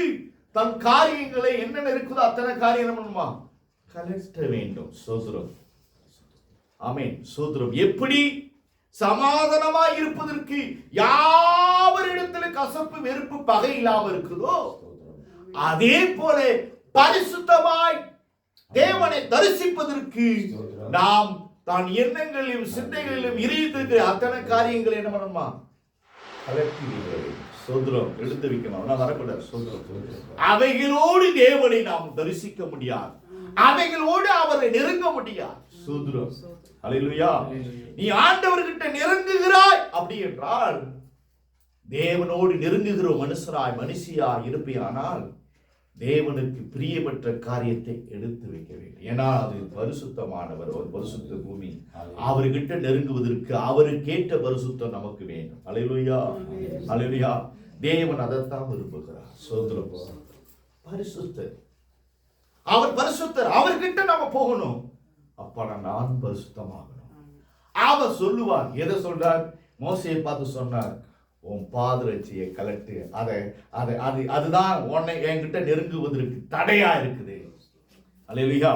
தன் காரியங்களை என்னென்ன இருக்குதோ அத்தனை காரியம் பண்ணுமா கலட்ட வேண்டும். சோதரம் ஆமென். சோதரம் எப்படி சமாதானமாய் இருப்பதற்கு யாவரிடத்துல கசப்பு வெறுப்பு பகை இல்லாமல் இருக்குதோ, அதே போல பரிசுத்தமாய் தேவனை தரிசிப்பதற்கு நாம் தான் எண்ணங்களிலும் சிந்தைகளிலும் இருந்திருக்கிற அத்தனை காரியங்கள் என்ன பண்ணணுமா சோதரம் எடுத்து வைக்கணும். வரக்கூடாது. அவைகளோடு தேவனை நாம் தரிசிக்க முடியாது, அவைகளோடு அவரை நெருங்க முடியாது. ஸ்தோத்திரம். அல்லேலூயா. நீ ஆண்டவர்கிட்ட நெருங்குகிறாய் அப்படி என்றால், தேவனோடு நெருங்குகிற மனுஷராய் மனுஷியாய் இருப்பியானால் தேவனுக்கு பிரியப்பட்ட காரியத்தை எடுத்து வைக்க வேண்டும். ஏன்னா அது பரிசுத்தமானவர், ஒரு பரிசுத்த பூமி. அவர்கிட்ட நெருங்குவதற்கு அவருக்கேற்ற பரிசுத்தம் நமக்கு வேண்டும். அல்லேலூயா, அல்லேலூயா. தேவன் அதைத்தான் விரும்புகிறார். ஸ்தோத்திரம். பரிசுத்தர், அவர் பரிசுத்தர், அவர்கிட்ட நம்ம போகணும். அப்ப நான் பரிசுத்தமாகணும். அவர் சொல்லுவார். எதை சொல்றார்? மோசேயை பார்த்து சொன்னார், உன் பாதரட்சியை கலட்டு. அதுதான் உன்னை என்கிட்ட நெருங்குவதற்கு தடையா இருக்குது. அல்லேலூயா.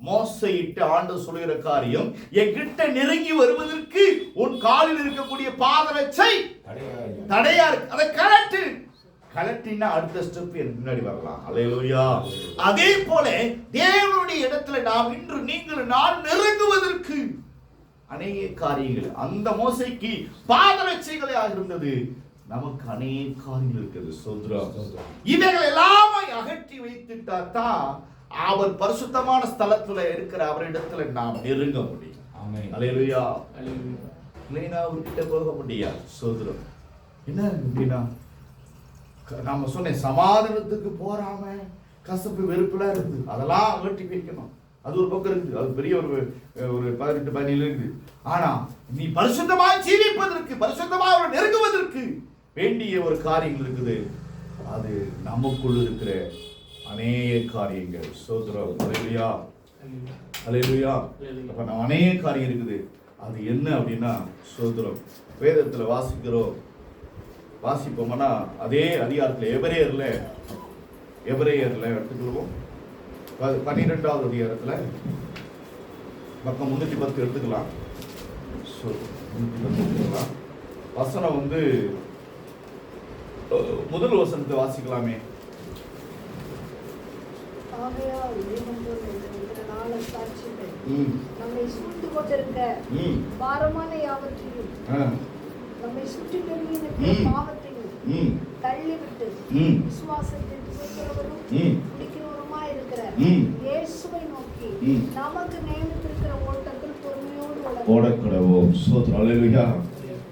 மோசையிட்ட ஆண்டவர் சொல்லுகிற காரியம், என்கிட்ட நெருங்கி வருவதற்கு உன் காலில் இருக்கக்கூடிய பாதரட்சை தடையா இருக்கு, அதை கலட்டு. கலட்டினா அடுத்த ஸ்டெப் எனக்கு முன்னாடி வரலாம். அல்லேலூயா. அதே போல தேவனுடைய இடத்துல நாம் இன்று நீங்கள் நான் நெருங்குவதற்கு அநேக காரியங்கள், அந்த மோசைக்கு பாதரட்சைகளாக இருந்தது, நமக்கு அநேக காரியங்கள் இருக்குது. ஸ்தோத்திரம். இவைகள் எல்லாமே அகற்றி வைத்துட்டாதான் அவர் பரிசுத்தமான ஸ்தலத்துல இருக்கிற அவரிடத்துல நாம் நெருங்க முடியும். அல்லேலூயா. இல்லைன்னா அவர்கிட்ட போக முடியாது. ஸ்தோத்திரம். என்ன அப்படின்னா, நாம சொன்ன சமாதானத்துக்கு போறாம கசப்பு வெறுப்புலாம் இருக்குது, அதெல்லாம் அகற்றி வைக்கணும். அது ஒரு பக்கம் இருக்குது, அது பெரிய ஒரு 18-17 இருக்குது. ஆனா நீ பரிசுத்தமாய் ஜீவிப்பதற்கு, பரிசுத்தமாய் நெருங்குவதற்கு வேண்டிய ஒரு காரியங்கள் இருக்குது. அது நமக்குள் இருக்கிற அநேக காரியங்கள். ஸ்தோத்திரம். அல்லேலூயா, அல்லேலூயா. அப்ப நம்ம அநேக காரியம் இருக்குது. அது என்ன அப்படின்னா, ஸ்தோத்திரம், வேதத்துல வாசிப்போம்னா அதே அதிகாரத்துல எபிரேயர்ல எடுத்துக்கொள்வோம். 12வது அதிகாரத்துல பக்கம் 310 எடுத்துக்கலாம். வசனம் முதல் வசனத்தை வாசிக்கலாமே. நம்மை சூழ்ந்து கொண்டிருக்க பாரமான யாவற்றையும் நம்மை சுற்றி பெருகின பாவத்தையும் தள்ளிவிட்டு விசுவாசத்தை துவக்கிறவரும் முடிக்கிறவருமாய் இருக்கிற இயேசுவை நோக்கி நமக்கு நியமித்திருக்கிற ஓட்டத்தில் பொறுமையோடு ஓடக்கூடவோம். ஸ்தோத்திரம். அல்லேலூயா.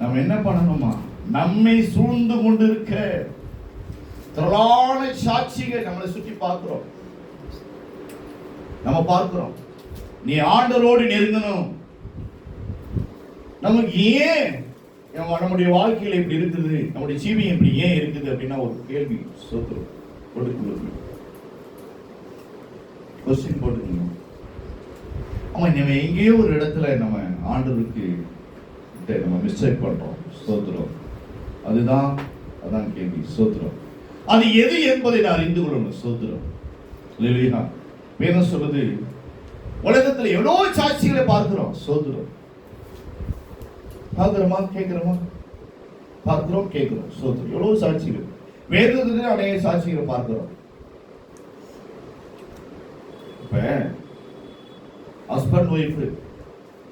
நம்ம என்ன பண்ணணுமா? நம்மை சூழ்ந்து கொண்டிருக்க திரளான சாட்சிகள் நம்மளை சுற்றி பார்க்கிறோம். நம்ம பார்க்கிறோம். நீ ஆண்டவரோடு நெருங்கணும். நமக்கு ஏன் நம்முடைய வாழ்க்கையில இப்படி இருக்குது, நம்முடைய ஜீவியம் இப்படி ஏன் இருக்குது அப்படின்னா ஒரு கேள்வி போட்டுக்கணும். கொஸ்டின் போட்டுக்கணும். ஆமா, நம்ம எங்கேயோ ஒரு இடத்துல நம்ம ஆண்டவருக்கு நம்ம மிஸ்டேக் பண்றோம். ஸ்தோத்திரம். அதான் கேள்வி. ஸ்தோத்திரம். அது எது என்பதை நான் அறிந்து கொள்ளணும். ஸ்தோத்திரம். அல்லேலூயா. வேதம் சொல்லுது, உலகத்துல எவ்வளவு சாட்சிகளை பார்க்கிறோம். ஸ்தோத்திரம். பார்க்கிறோமா, கேட்கிறோமா? பார்க்கிறோம், கேட்கிறோம். ஸ்தோத்திரம். எவ்வளவு சாட்சிகள் வேதத்துல அநேக சாட்சிகளை பார்க்கிறோம். இப்ப ஹஸ்பண்ட் ஒய்ஃப்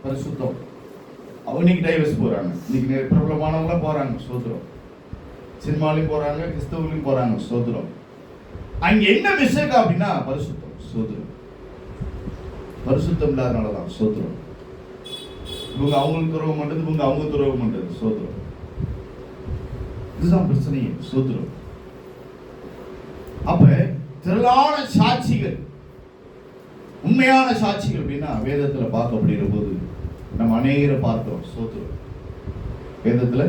பரிசுத்தம், அவனுக்கு டைவர்ஸ் போறாங்க. இன்னைக்கு பிரபலமானவங்களாம் போறாங்க. ஸ்தோத்திரம். சினிமாலையும் போறாங்க, கிறிஸ்தவலையும் போறாங்க. ஸ்தோத்திரம். அங்க என்ன மிஸ்டேக் அப்படின்னா பரிசுத்தம். ஸ்தோத்திரம். பரிசுத்தம் இல்லாதனாலதான். ஸ்தோத்திரம். இவங்க அவங்களுக்கு துரோகம் பண்றது, இவங்க அவங்க துரோகம் பண்றது. ஸ்தோத்திரம். இதுதான் பிரச்சனையே. ஸ்தோத்திரம். அப்ப திரளான சாட்சிகள், உண்மையான சாட்சிகள் அப்படின்னா வேதத்துல பார்க்கப்படுகிற போது நம்ம அநேகரை பார்க்கிறோம். ஸ்தோத்திரம். வேதத்துல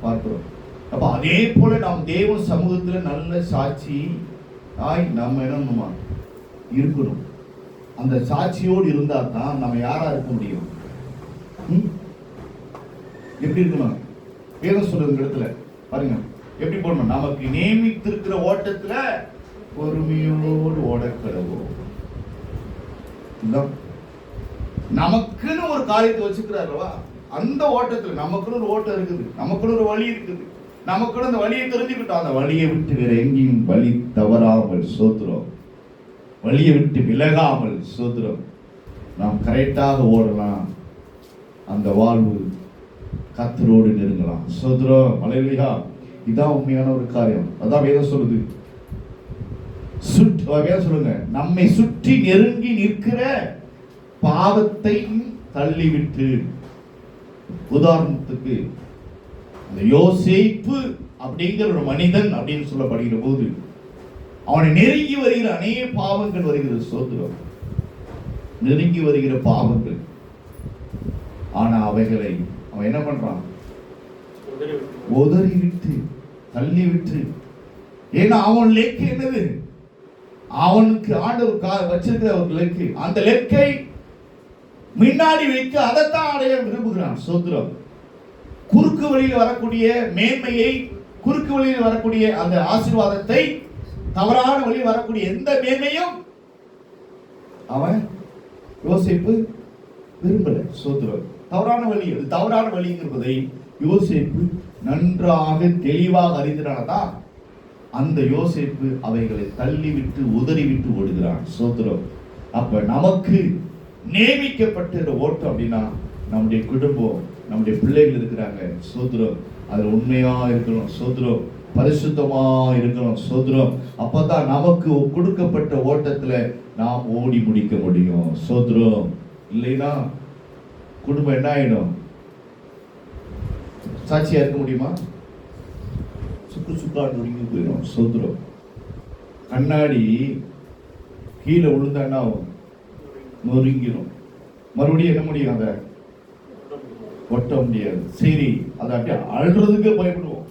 பார்க்கிறோம். அப்ப அதே போல நாம் தேவ சமூகத்துல நல்ல சாட்சி நம்ம என்ன இருக்கணும். அந்த சாட்சியோடு இருந்தா தான் நம்ம யாரா இருக்க முடியும். எப்படி இருக்கணும்? வேதம் சொல்லுற இடத்துல பாருங்க எப்படி போடணும். நமக்கு நியமித்திருக்கிற ஓட்டத்துல பொறுமையோடு ஓடக்கடவோம். நமக்குன்னு ஒரு காரியத்தை வச்சுக்கிறாருவா, அந்த ஓட்டத்துல நமக்குன்னு ஒரு ஓட்டம் இருக்குது, நமக்குன்னு ஒரு வழி இருக்குது. நமக்குன்னு அந்த வழியை தெரிஞ்சுக்கிட்டோம். அந்த வழியை விட்டு வேற எங்கேயும் வழி தவறாமல், ஸ்தோத்திரம், வழியை விட்டு விலகாமல், ஸ்தோத்திரம், நாம் கரெக்டாக ஓடலாம். அந்த வாழ்வு கர்த்தரோடு நெருங்கலாம். ஸ்தோத்திரம். அல்லேலூயா. இதான் உண்மையான ஒரு காரியம். அதான் வேதம் சொல்லுது. வேதம் சொல்லுங்க, நம்மை சுற்றி நெருங்கி நிற்கிற பாவத்தை தள்ளிவிட்டு. உதாரணத்துக்கு அந்த யோசேப்பு அப்படிங்கிற ஒரு மனிதன் அப்படின்னு சொல்லப்படுகிற போது அவனை நெருங்கி வருகிற அநேக பாவங்கள் வருகிறது. சோதரம் நெருங்கி வருகிற பாவங்கள். ஆனா அவைகளை அவன் என்ன பண்றான்? உதறி விட்டு, தள்ளி விட்டு. ஏன்னா அவன் லெக்கு என்னது? அவனுக்கு ஆண்டவர் வச்சிருக்கிற ஒரு லெக்கு. அந்த லெக்கை முன்னாடி வைக்க அதைத்தான் அடைய விரும்புகிறான். சோதரம் குறுக்கு வழியில் வரக்கூடிய மேன்மையை, குறுக்கு வழியில் வரக்கூடிய அந்த ஆசீர்வாதத்தை, தவறான வழியில் வரக்கூடிய எந்த மேன்மையும் அவன் யோசேப்பு விரும்பல. சோதரம் தவறான வழி, அது தவறான வழி என்பதை யோசேப்பு நன்றாக தெளிவாக அறிந்தனால்தான் அந்த யோசேப்பு அவைகளை தள்ளிவிட்டு உதறிவிட்டு ஓடுகிறான். சோதரம் அப்ப நமக்கு நியமிக்கப்பட்ட ஓட்டம் அப்படின்னா நம்முடைய குடும்பம், நம்முடைய பிள்ளைகள் இருக்கிறாங்க. சோதரம் அதுல உண்மையா இருக்கணும். சோதரம் பரிசுத்தமா இருக்கணும். சோதரம் அப்பதான் நமக்கு கொடுக்கப்பட்ட ஓட்டத்துல நாம் ஓடி முடிக்க முடியும். சோதரம் இல்லைன்னா குடும்பம் என்ன ஆயிடும்? சாட்சியா இருக்க முடியுமா? சுக்கு சுக்கா நொறுங்கி போயிடும். சோதரம் கண்ணாடி கீழே விழுந்தான்னா நொறுங்கிடும். மறுபடியும் என்ன முடியும்? அதை ஒட்ட முடியாது. சரி, அதை அப்படியே அழுறதுக்கே பயப்படுவோம்,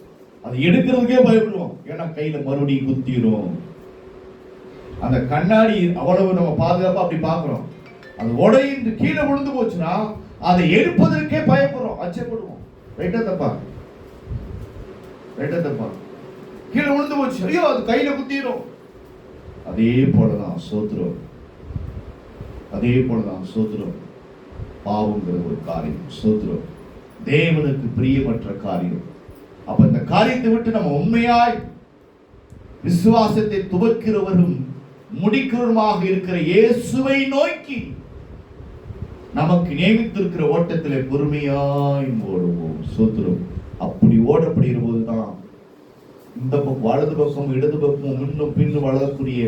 அதை எடுக்கிறதுக்கே பயப்படுவோம். ஏன்னா கையில மறுபடியும் குத்திரும். அந்த கண்ணாடி அவ்வளவு நம்ம பாதுகாப்பா அப்படி பார்க்கிறோம். அது உடையின்று கீழே விழுந்து போச்சுன்னா அதை எடுப்பதற்கே பயப்படுறோம், அச்சப்படுவோம். ரைட்டா தப்பா? ரைட்டா தப்பா? கீழே விழுந்து போச்சு, ஐயோ அது கையில குத்திரும். அதே போலதான் சோத்திரம். அதே போலதான் சோத்திரம் பாவங்கிற ஒரு காரியம். சோத்திரம் தேவனுக்கு பிரியமற்ற காரியம். அப்ப இந்த காரியத்தை விட்டு நம்ம உண்மையாய் விசுவாசத்தை துவக்கிறவரும் முடிக்கிறவருமாக இருக்கிற இயேசுவை நோக்கி நமக்கு நியமித்திருக்கிற ஓட்டத்திலே பொறுமையாய் ஓடுவோம். சோத்திரம் அப்படி ஓடப்படுகிற போதுதான் இந்த பக்கம் வலது பக்கம் இடது பக்கம் முன்னும் பின்னும் வளரக்கூடிய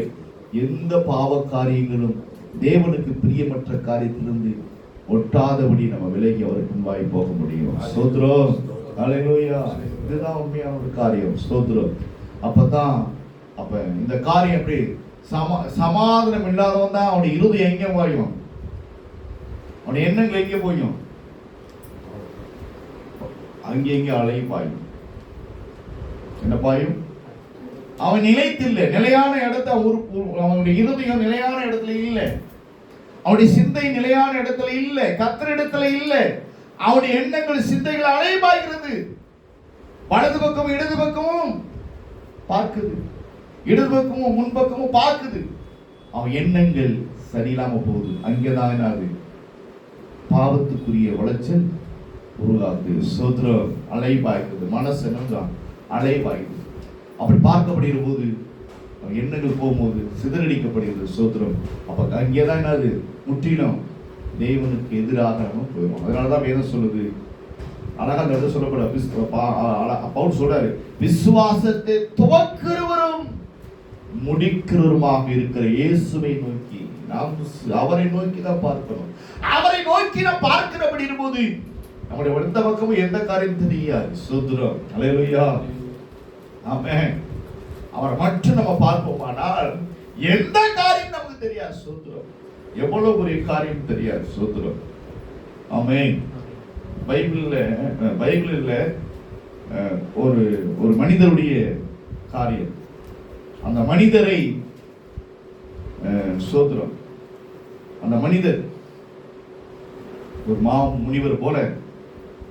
எந்த பாவ காரியங்களும் தேவனுக்கு பிரியமற்ற காரியத்திலிருந்து ஒட்டாதபடி நம்ம விலகி அவருக்கு முன்பாய் போக முடியும். ஸ்தோத்திரம், ஹல்லேலூயா. இதுதான் உண்மையான ஒரு காரியம். ஸ்தோத்திரம். அப்பதான் அப்ப இந்த காரியம் எப்படி சமாதானம் இல்லாதவன் தான் அவனுடைய இருதயம் எங்க பாயும், அவனுடைய எண்ணங்கள் எங்கே போயும், அங்கே எங்கே அலை பாயும். என்ன பாயும்? அவன் நிலைத்தில்லை, நிலையான இடத்த அவனுடைய இருதயம் நிலையான இடத்துல இல்லை, அவனுடைய சிந்தை நிலையான இடத்துல இல்லை, கர்த்தர் இடத்துல இல்லை. அவனுடைய எண்ணங்கள் சிந்தைகள் அலைபாய்கிறது. வலது பக்கமும் இடது பக்கமும் பார்க்குது, இடது பக்கமும் முன்பக்கமும் பார்க்குது. அவன் எண்ணங்கள் சரியில்லாம போகுது. அங்கேதான் என்னது பாவத்துக்குரிய விளைச்சல் உருவாக்குது. சோத்திரம் அலைபாய்க்குது. மனசு என்னதான் அலைபாய்க்குது. அப்படி பார்க்கப்படுகிற போது எண்ணங்கள் போகும்போது சிதறடிக்கப்படுகிறது. சோத்திரம். அப்ப அங்கேதான் என்னது முற்றிலும் தேவனுக்கு எதிராக நம்ம போயிடும். அதனாலதான் வேதம் சொல்லுது, அழகா அந்த இடத்துல சொல்லப்பட பவுல் சொல்றாரு, விசுவாசத்தை துவக்கிறவரும் முடிக்கிறவருமாக இருக்கிற இயேசுவை நோக்கி நாம் அவரை நோக்கி தான் பார்க்கணும். அவரை நோக்கி நாம் பார்க்கிறபடி போது நம்முடைய எந்த பக்கமும் எந்த காரியம் தெரியாது. சோத்திரம், ஹல்லேலூயா, ஆமென். அவரை மட்டும் நம்ம பார்ப்போமானால் எந்த காரியம் நமக்கு தெரியாது. சோத்திரம், எவ்வளவு ஒரு காரியம் தெரியாது. சோத்திரம், ஆமென். பைபிள்ல ஒரு மனிதருடைய காரியம், அந்த மனிதரை சோத்திரம், அந்த மனிதர் ஒரு முனிவர் போல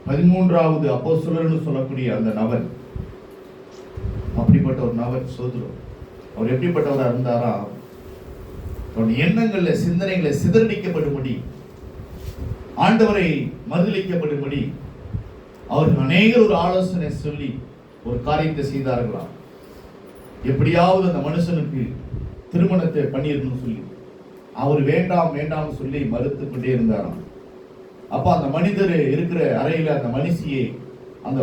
13வது அப்போஸ்தலர்னு சொல்லக்கூடிய அந்த நபர், அப்படிப்பட்ட ஒரு நபர். சோத்திரம், அவர் எப்படிப்பட்டவராக இருந்தாரா, அவருடைய எண்ணங்கள்ல சிந்தனைகளை சிதறடிக்கப்படும்படி, ஆண்டவரை மறுதலிக்கப்படும்படி அவருக்கு அநேகர் ஒரு ஆலோசனை சொல்லி ஒரு காரியத்தை செய்தார்களாம். எப்படியாவது அந்த மனுஷனுக்கு திருமணத்தை பண்ணிடணும்னு சொல்லி அவர் வேண்டாம் வேண்டாம் சொல்லி மறுத்து கொண்டே இருந்தாராம். அப்ப அந்த மனிதர் இருக்கிற அறையில அந்த மனுஷியை அந்த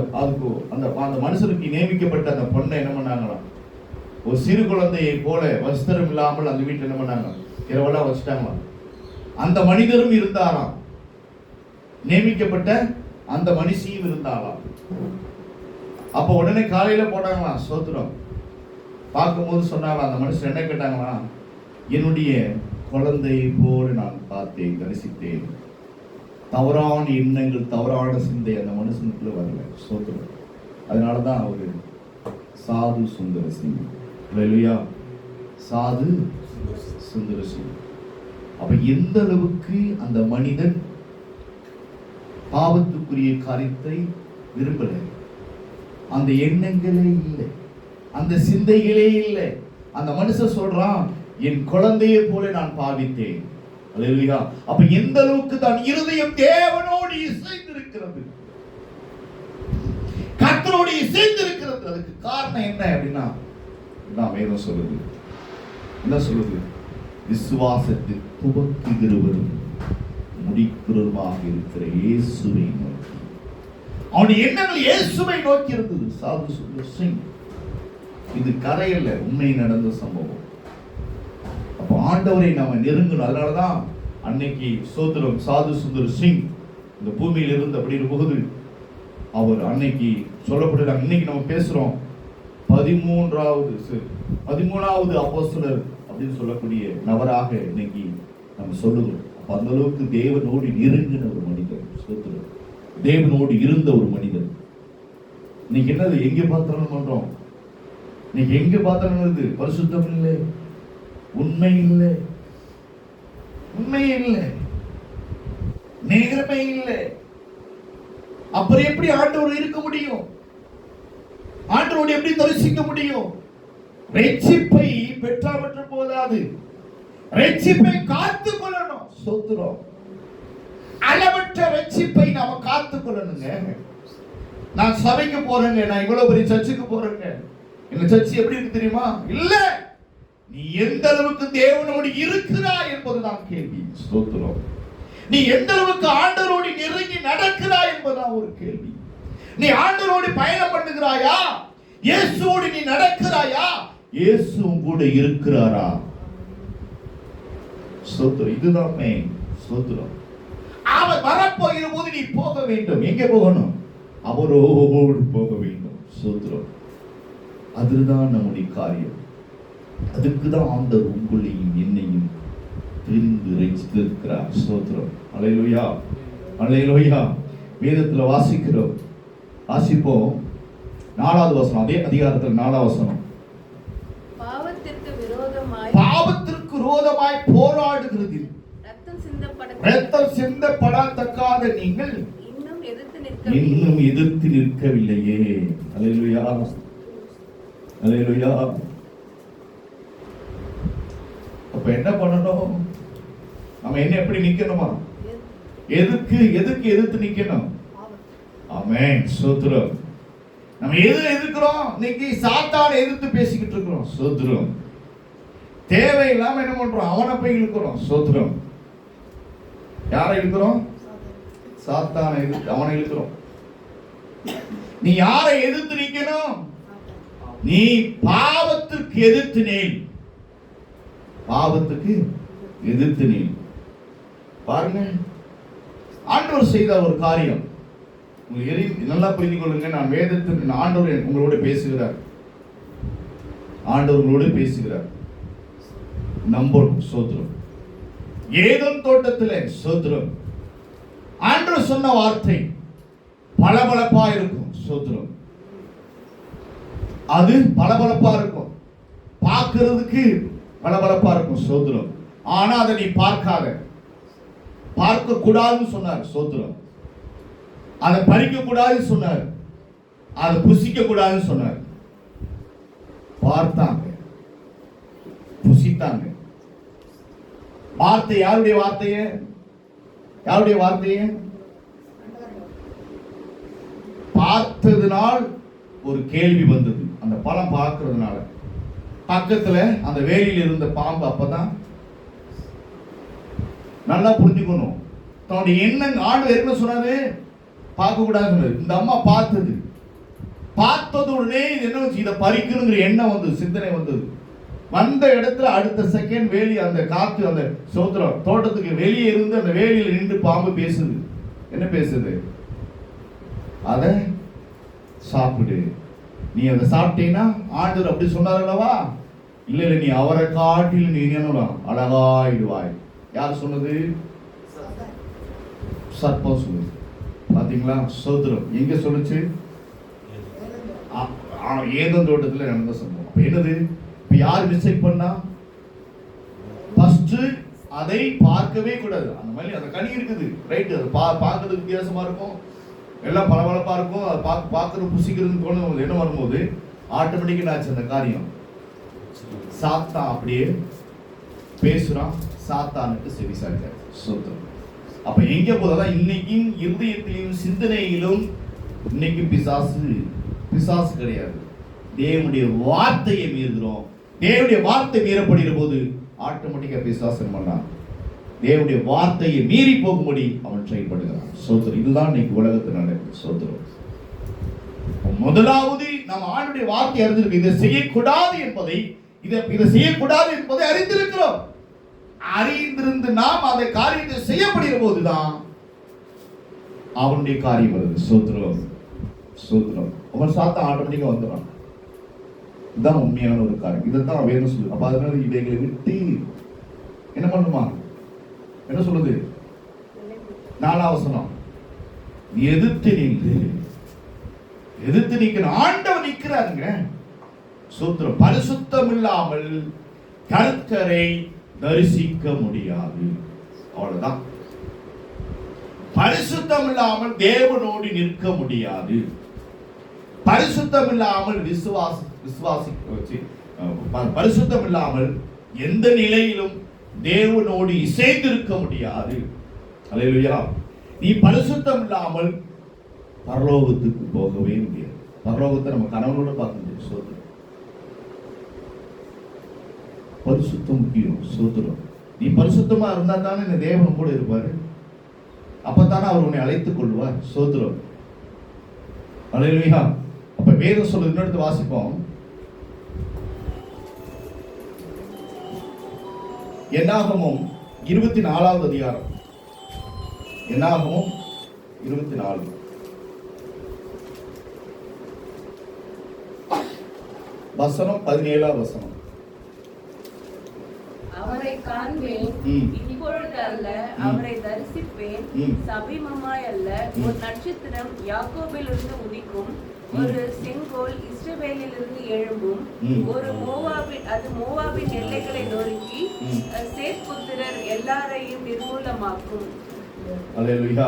மனுஷனுக்கு நியமிக்கப்பட்ட அந்த பொண்ணை என்ன பண்ணாங்களாம், ஒரு சிறு குழந்தையை போல வஸ்திரம் இல்லாமல் அந்த வீட்டில் என்ன பண்ணாங்க, இரவெல்லாம் வச்சுட்டாங்களாம். அந்த மனிதரும் இருந்தாராம், நியமிக்கப்பட்ட அந்த மனுஷியும் இருந்தாராம். அப்ப உடனே காலையில போட்டாங்களாம் ஸ்தோத்திரம். பார்க்கும்போது சொன்னாங்களா, அந்த மனுஷன் என்ன கேட்டாங்களா, என்னுடைய குழந்தையை போல நான் பார்த்தேன், தரிசித்தேன். தவறான எண்ணங்கள், தவறான சிந்தை அந்த மனுஷனுக்குள்ள வரல. ஸ்தோத்திரம். அதனாலதான் அவரு சாது சுந்தர சிங். அல்லேலூயா. சாது சுந்தர சிங். அப்ப எந்த அளவுக்கு அந்த மனிதன் பாவத்துக்குரிய காரியத்தை விரும்பல, அந்த எண்ணங்களே இல்லை, அந்த சிந்தைகளே இல்லை. அந்த மனுஷன் சொல்றான், என் குழந்தையை போல நான் பாவித்தேன். அல்லேலூயா. அப்ப எந்த அளவுக்கு தான் இருதயம் தேவனோடு இசைந்திருக்கிறது, கர்த்தரோடு இசைந்திருக்கிறது. அதுக்கு காரணம் என்ன அப்படின்னா, நான் வேதம் சொல்லுது, என்ன சொல்லுது, விசுவாசத்தை துவக்குகிறவரும் முடிக்கிறவருமாக இருக்கிற இயேசுவை நோக்கி. அவனுடைய எண்ணங்கள் இயேசுவை நோக்கி இருந்தது. சாது சுந்தர் சிங். இது கதையல்ல, உண்மை நடந்த சம்பவம். அப்ப ஆண்டவரை நாம நெருங்கணும். அதனாலதான் அன்னைக்கு ஸ்தோத்திரம் சாது சுந்தர் சிங் இந்த பூமியில் இருந்து அப்படி இருக்கும்போது அவர் அன்னைக்கு சொல்லப்படுறாங்க. இன்னைக்கு நம்ம பேசுறோம் 13வது அப்போஸ்தலர் அப்படின்னு சொல்லக்கூடிய நபராக இன்னைக்கு நம்ம சொல்லுகிறோம். அப்ப அந்த அளவுக்கு தேவனோடு நெருங்கின ஒரு மனிதர், ஸ்தோத்திரம், தேவனோடு இருந்த ஒரு மனிதர். இன்னைக்கு என்னது, எங்க பார்த்தாலும் பண்றோம், இன்னைக்கு எங்க பார்த்தாலும் பரிசுத்தம் இல்லை, உண்மை இல்லை, உண்மை இல்லை, நேர்மை இல்லை. அப்புறம் எப்படி ஆண்டவர் இருக்க முடியும்? ஆண்டவரோடு எப்படி தரிசிக்க முடியும்? ரட்சிப்பை பெற்றா மட்டும் போதாது, ரட்சிப்பை காத்துக் கொள்ளணும். ஸ்தோத்திரம். அளவற்ற ரட்சிப்பை நாம காத்துக் கொள்ளணுங்க. நான் சபைக்கு போறேங்க, நான் இவ்வளவு பெரிய சர்ச்சுக்கு போறேங்க, எங்க சர்ச் எப்படி இருக்கு தெரியுமா? இல்ல, நீ எந்த அளவுக்கு தேவனோடு இருக்கிறாய் என்பதுதான் கேள்வி. ஸ்தோத்திரம். நீ எந்த அளவுக்கு ஆண்டவரோடு நெருங்கி நடக்கிறாய் என்பதுதான் ஒரு கேள்வி. நீ ஆண்டவரோடு பயணம் பண்ணுகிறாயா? இயேசுவோடு நீ நடக்கிறாயா? இயேசுவும் கூட இருக்கிறாரா? ஸ்தோத்திரம். இதுதான் மெயின். ஸ்தோத்திரம். அவர் வரப்போகிற போது நீ போக வேண்டும். எங்கே போகணும்? அவரோடு போக வேண்டும். ஸ்தோத்திரம். அதுதான் நம்முடைய காரியம். அதுக்குதான் ஆண்டவர் உங்களையும் என்னையும் தெரிந்து ரட்சித்திருக்கிறார். ஸ்தோத்திரம். அல்லேலூயா, அல்லேலூயா. வேதத்துல வாசிக்கிறோம், வாசிப்போம். 4வது வசனம், அதே அதிகாரத்தில் 4வது வசனம். பாவத்திற்கு விரோதமாய் போராடுகிறது, ரத்தம் சிந்தப்படத்தக்காத நீங்கள் இன்னும் எதிர்த்து நிற்கவில்லையே. அல்லேலூயா, அல்லேலூயா. அப்ப என்ன பண்ணணும்? நம்ம என்ன எப்படி நிக்கணுமா? எதுக்கு எதிர்த்து நிக்கணும்? ஆமென். ஸ்தோத்திரம். நம்ம எதிர்க்கிறோம்? இன்னைக்கு சாத்தானை எதிர்த்து பேசிக்கிட்டு இருக்கிறோம். ஸ்தோத்திரம். தேவையில்லாம என்ன பண்றோம்? அவனை போய் இழுக்கிறோம். ஸ்தோத்திரம். யாரை இழுக்கிறோம்? சாத்தானை எதிர்த்து அவனை இழுக்கிறோம். நீ யாரை எதிர்த்து நிக்கணும்? நீ பாவத்திற்கு எதிர்த்து நில். பாவத்துக்கு எதிர்த்து நீ பாருங்க. ஆண்டவர் செய்த ஒரு காரியம் நல்லா புரிந்து கொள்ளுங்க. நான் வேதத்தில் ஆண்டவர் உங்களோட பேசுகிறார், ஆண்டவர் உங்களோட பேசுகிறார். நம்பணும். ஸ்தோத்திரம். ஏதேன் தோட்டத்திலே ஸ்தோத்திரம் ஆண்டவர் சொன்ன வார்த்தை பளபளப்பா இருக்கும். ஸ்தோத்திரம். அது பளபளப்பா இருக்கும், பார்க்கிறதுக்கு பளபளப்பா இருக்கும். ஸ்தோத்திரம். ஆனா அதை நீ பார்க்காத, பார்க்க கூடாதுன்னு சொன்னார். ஸ்தோத்திரம். அதை பறிக்க கூடாதுன்னு சொன்னார், அதை புசிக்க கூடாதுன்னு சொன்னார். பார்த்தாங்க, புசித்தாங்க. வார்த்தை யாருடைய வார்த்தையே? யாருடைய வார்த்தையே? பார்த்ததுனால் ஒரு கேள்வி வந்தது. அந்த பழம் பார்க்கிறதுனால பக்கத்துல அந்த வேலியில் இருந்த பாம்பு அப்பதான் நல்லா புரிஞ்சுக்கணும். தன்னுடைய எண்ணம் ஆண்டு என்ன சொன்னாரு? பார்க்க கூடாது. இந்த அம்மா பார்த்தது உடனே இது என்ன வச்சு இதை பறிக்கணுங்கிற எண்ணம் வந்தது, சிந்தனை வந்தது. வந்த இடத்துல அடுத்த செகண்ட் வேலி அந்த காத்து அந்த சோத்திரம் தோட்டத்துக்கு வெளியே இருந்து அந்த வேலியில நின்று பாம்பு பேசுது. என்ன பேசுது? அத சாப்பிடு. நீ அதை சாப்பிட்டீங்கன்னா ஆண்டவர் அப்படி சொன்னார் அல்லவா? இல்ல நீ அவரை காட்டில் நீ என்ன அழகாயிடுவாய். யார் சொன்னது? சர்ப்பம் சொல்லுது. பாத்தீங்களா? சோத்திரம் எங்க சொல்லுச்சு? ஏதேன் தோட்டத்துல நடந்த சம்பவம். அப்ப என்னது? இப்ப யார் மிஸ்டேக் பண்ணா? ஃபர்ஸ்ட் அதை பார்க்கவே கூடாது. அந்த மாதிரி அந்த கனி இருக்குது, ரைட், அது பார்க்கறதுக்கு வித்தியாசமா இருக்கும், எல்லாம் பளபளப்பா இருக்கும், அது பார்க்கறது புசிக்கிறதுன்னு தோணும். என்ன வரும்போது ஆட்டோமேட்டிக்கா ஆச்சு அந்த காரியம். சாத்தான் அப்படியே பேசுறான், சாத்தானுக்கு செவி சாய்ச்சார். சோத்திரம். அப்ப எங்க போதான் இன்னைக்கும் இருதயத்திலும் சிந்தனையிலும் இன்னைக்கு பிசாசு கிடையாது. தேவனுடைய வார்த்தையை மீறுகிறோம். தேவனுடைய வார்த்தை மீறப்படுகிற போது ஆட்டோமேட்டிக்கா பிசாசு பண்ணான். தேவனுடைய வார்த்தையை மீறி போகும்படி அவன் செயல்படுகிறான். சோத்திரம். இதுதான் இன்னைக்கு உலகத்தில் நடக்குது. சோத்திரம். முதலாவது நாம் ஆண்டுடைய வார்த்தை அறிந்திருக்கிறோம். இதை செய்யக்கூடாது என்பதை அறிந்திருக்கிறோம். அறிந்திருந்து நாம் அந்த காரியத்தை செய்யப்படுகிற போதுதான் அவனுடைய காரியம் வருது. சோத்திரம். சோத்திரம். அவன் சாத்தான் ஆட்டோமேட்டிக்கா வந்துடுறான். இதுதான் உண்மையான ஒரு காரியம். இதைத்தான் வேணும் சொல்லுது. அப்ப அதனால இவைகளை விட்டு என்ன பண்ணுமா? என்ன சொல்லுது? 4ஆம் வசனம். எதிர்த்து நிற்கிற ஆண்டவர் நிற்கிறாருங்க. சூத்திரம். பரிசுத்தம் இல்லாமல் கர்த்தரை தரிசிக்க முடியாது. அவ்வளவுதான். பரிசுத்தம் இல்லாமல் தேவனோடு நிற்க முடியாது. பரிசுத்தம் இல்லாமல் பரிசுத்தம் இல்லாமல் எந்த நிலையிலும் தேவனோடு இசைந்திருக்க முடியாது. அல்லேலூயா. நீ பரிசுத்தம் இல்லாமல் பரலோகத்துக்கு போகவே முடியாது. பரலோகத்தை நம்ம கனவோட பார்க்க முடியும். சோத்திரம். பரிசுத்தம் முக்கியம். சோத்திரம். நீ பரிசுத்தமா இருந்தா தானே இந்த தேவன் கூட இருப்பாரு. அப்பதானே அவர் உன்னை அழைத்துக் கொள்வார். சோத்திரம். அல்லேலூயா. அப்ப வேதம் சொல்லுது. இன்னொரு வாசிப்போம். என்னாகமும் 24வது அதிகாரம். என்னாகமும் 24 வசனம் 17ஆம் வசனம். அவரை காண்பேன், இப்பொழுது அல்ல, அவரை தரிசிப்பேன், சமீபமாய் அல்ல. ஒரு நட்சத்திரம் யாக்கோபிலிருந்து உதிக்கும், ஒரு செங்கோல் இஸ்ரவேலிலிருந்து எழும்பும். அது மோவாபின் எல்லைகளை நொறுக்கி சேத் புத்திரர் எல்லாரையும் நிர்மூலமாக்கும். அல்லேலூயா.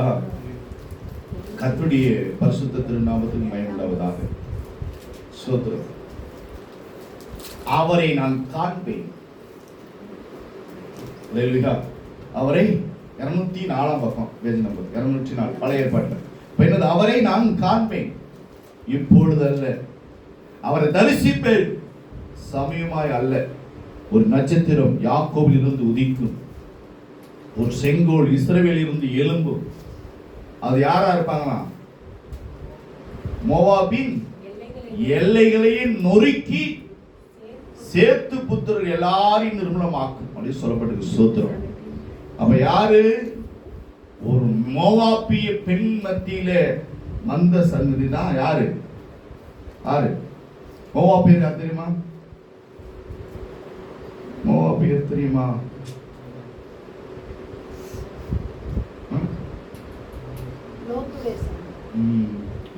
கர்த்தருடைய பரிசுத்த திருநாமத்துக்கு மகிமை உண்டாவதாக. ஸ்தோத்திரம். அவரை நான் காண்பேன். அல்லேலூயா. அவரை 204ஆம் பக்கம் பேஜ் நம்பர் 204 பழைய ஏற்பாட்டில். என்னது? அவரை நான் காண்பேன், இப்பொழுது அல்ல. அவரை தரிசிப்பேன், சமயமாய் அல்ல. ஒரு நட்சத்திரம் யாக்கோபில் இருந்து உதிக்கும், ஒரு செங்கோல் இஸ்ரவேலில் இருந்து எழும்பும். அது யாரா இருப்பாங்களா? மோவாபின் எல்லைகளையே நொறுக்கி சேத்து புத்திரர் எல்லாரையும் நிர்மூலமாக்கும் அப்படின்னு சொல்லப்பட்டிருக்கு. சோத்திரம். அப்ப யாரு? ஒரு மோவாபிய பெண் மத்தியில வந்த சந்ததி தான். யாரு? மோவாபியர் யார் தெரியுமா? மோவாபியர் தெரியுமா?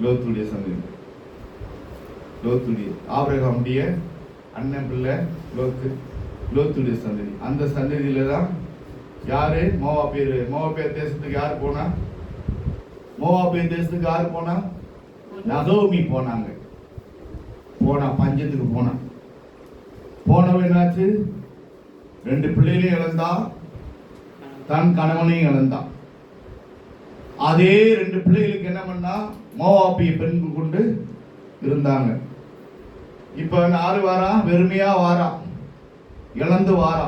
லோத்துடைய சந்ததி. லோத்துடைய ஆபிரகாமுடைய அண்ணன் பிள்ளை லோத்துடைய சந்ததி. அந்த சந்ததியில தான் யாரு? மோவாபியர் தேசத்துக்கு யார் போனா? மோவாபியர் தேசத்துக்கு யார் போனா? நகோமி போனாங்க. பஞ்சத்துக்கு போனவன் என்னாச்சு? 2 பிள்ளைகளையும் இழந்தா, தன் கணவனையும் இழந்தான். அதே 2 பிள்ளைகளுக்கு என்ன பண்ணா? மோவாபிய பெண்கள் கொண்டு இருந்தாங்க. இப்ப யாரு வாரா? வெறுமையா வாரா, இழந்து வாரா.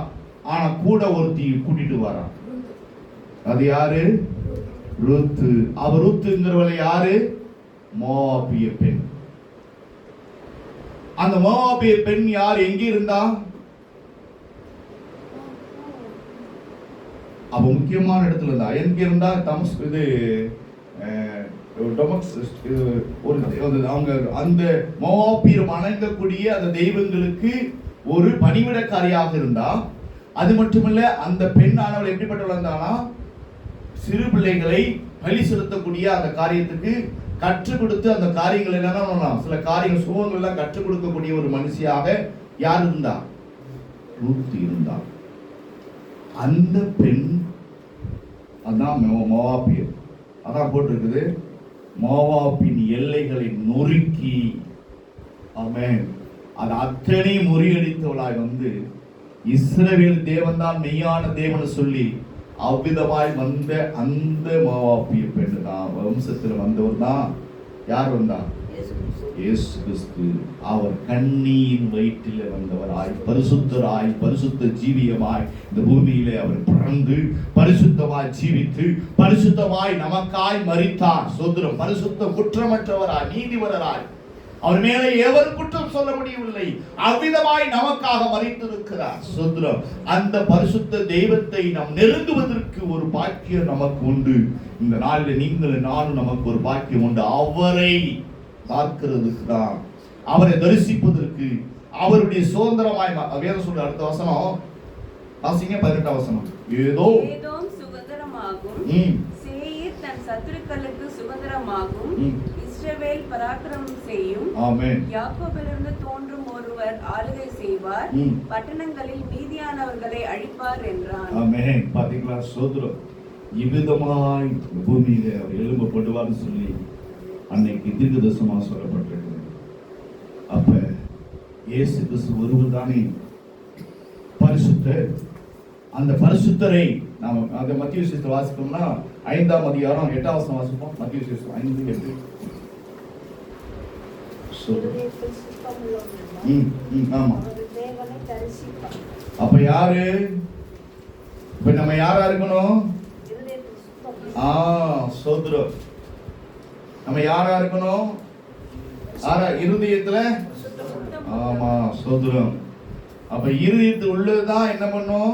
ஆனா கூட ஒருத்தி கூட்டிட்டு வாரா. அது யாரு? ரூத்து. அவ ரூத்துங்கிறவளை யாரு? மோவாபிய பெண். அந்த மோவாபிய பெண் யார்? எங்க இருந்தா? அப்போ முக்கியமான இடத்துல இருந்தா எங்க இருந்தா தமஸ் இது டொமக்ஸ் ஒரு அவங்க அந்த மோவாபியர் வணங்கக்கூடிய அந்த தெய்வங்களுக்கு ஒரு பணிவிடக்காரியாக இருந்தா. அது மட்டுமல்ல, அந்த பெண்ணானவள் எப்படிப்பட்டவள் இருந்தானா, சிறு பிள்ளைகளை பலி செலுத்தக்கூடிய அந்த காரியத்துக்கு கற்றுக் கொடுத்து அந்த காரியங்கள் என்னன்னா சில காரியங்கள் சுகங்கள் எல்லாம் கற்றுக் கொடுக்கக்கூடிய ஒரு மனுஷியாக யார் இருந்தா, ரூத் இருந்தார். அந்த பெண் அதான் மோவாபியர். அதான் போட்டிருக்குது, மோவாபின் எல்லைகளை நொறுக்கி, ஆமென், அது அத்தனை முறியடித்தவளாய் வந்து இஸ்ரவேல் தேவன் தான் மெய்யான தேவன் சொல்லி அவ்விதமாய் வந்த அந்த மோவாபிய பெண்ணு தான் வம்சத்தில் வந்தவர் தான். யார் வந்தா? இயேசு கிறிஸ்து. அவர் கன்னியின் வயிற்றில் வந்தவராய் பரிசுத்தராய் பரிசுத்த ஜீவியமாய் இந்த பூமியிலே அவர் பிறந்து பரிசுத்தமாய் ஜீவித்து பரிசுத்தமாய் நமக்காய் மரித்தார். சோதரம் பரிசுத்த குற்றமற்றவராய் நீதிபரராய் அவர் மேலே எவர் குற்றம் சொல்ல முடியவில்லை. அவ்விதமாய் நமக்காக மரித்திருக்கிறார். சோதரம் அந்த பரிசுத்த தெய்வத்தை நாம் நெருங்குவதற்கு ஒரு பாக்கியம் நமக்கு உண்டு. இந்த நாளில் நீங்கள் நானும் நமக்கு ஒரு பாக்கியம் உண்டு. அவரை பார்க்கிறதுக்கு தான், அவரை தரிசிப்பதற்கு, அவருடைய சுதந்திரமாய். வேதம் சொல்ற அடுத்த வசனம் வாசிங்க, 18 வசனம். ஏதோம் சுதந்திரமாகும், சேயீர் தன் சத்துருக்களுக்கு சுதந்திரமாகும், இஸ்ரவேல் பராக்கிரமம் செய்யும். ஆமென். யாக்கோபிலிருந்து தோன்றும் ஒருவர் ஆளுகை செய்வார், பட்டணங்களில் மீதியானவர்களை அழிப்பார் என்றான். ஆமென். பாத்தீங்களா? சோதரம் இவ்விதமாய் பூமியிலே அவர் எழும்பப்படுவார்னு சொல்லி அன்னைக்கு தீர்க்கதரிசனமாக சொல்லப்பட்டிருக்கிறது. அப்ப இயேசு கிறிஸ்து ஒருவர் தானே பரிசுத்தர். அந்த பரிசுத்தரை நாம் அந்த மத்திய விசேஷத்தை வாசிப்போம்னா 5ஆம் அதிகாரம் 8ஆம் வசனம் வாசிப்போம். மத்திய விசேஷம் 5:8. ஆமா. அப்ப யாரு? இப்ப நம்ம யாரா இருக்கணும்? சோதரம் நம்ம யாரா இருக்கணும்? இருதயத்துல. ஆமா, சோதரம். அப்ப இருதயத்தில் உள்ளதுதான் என்ன பண்ணும்?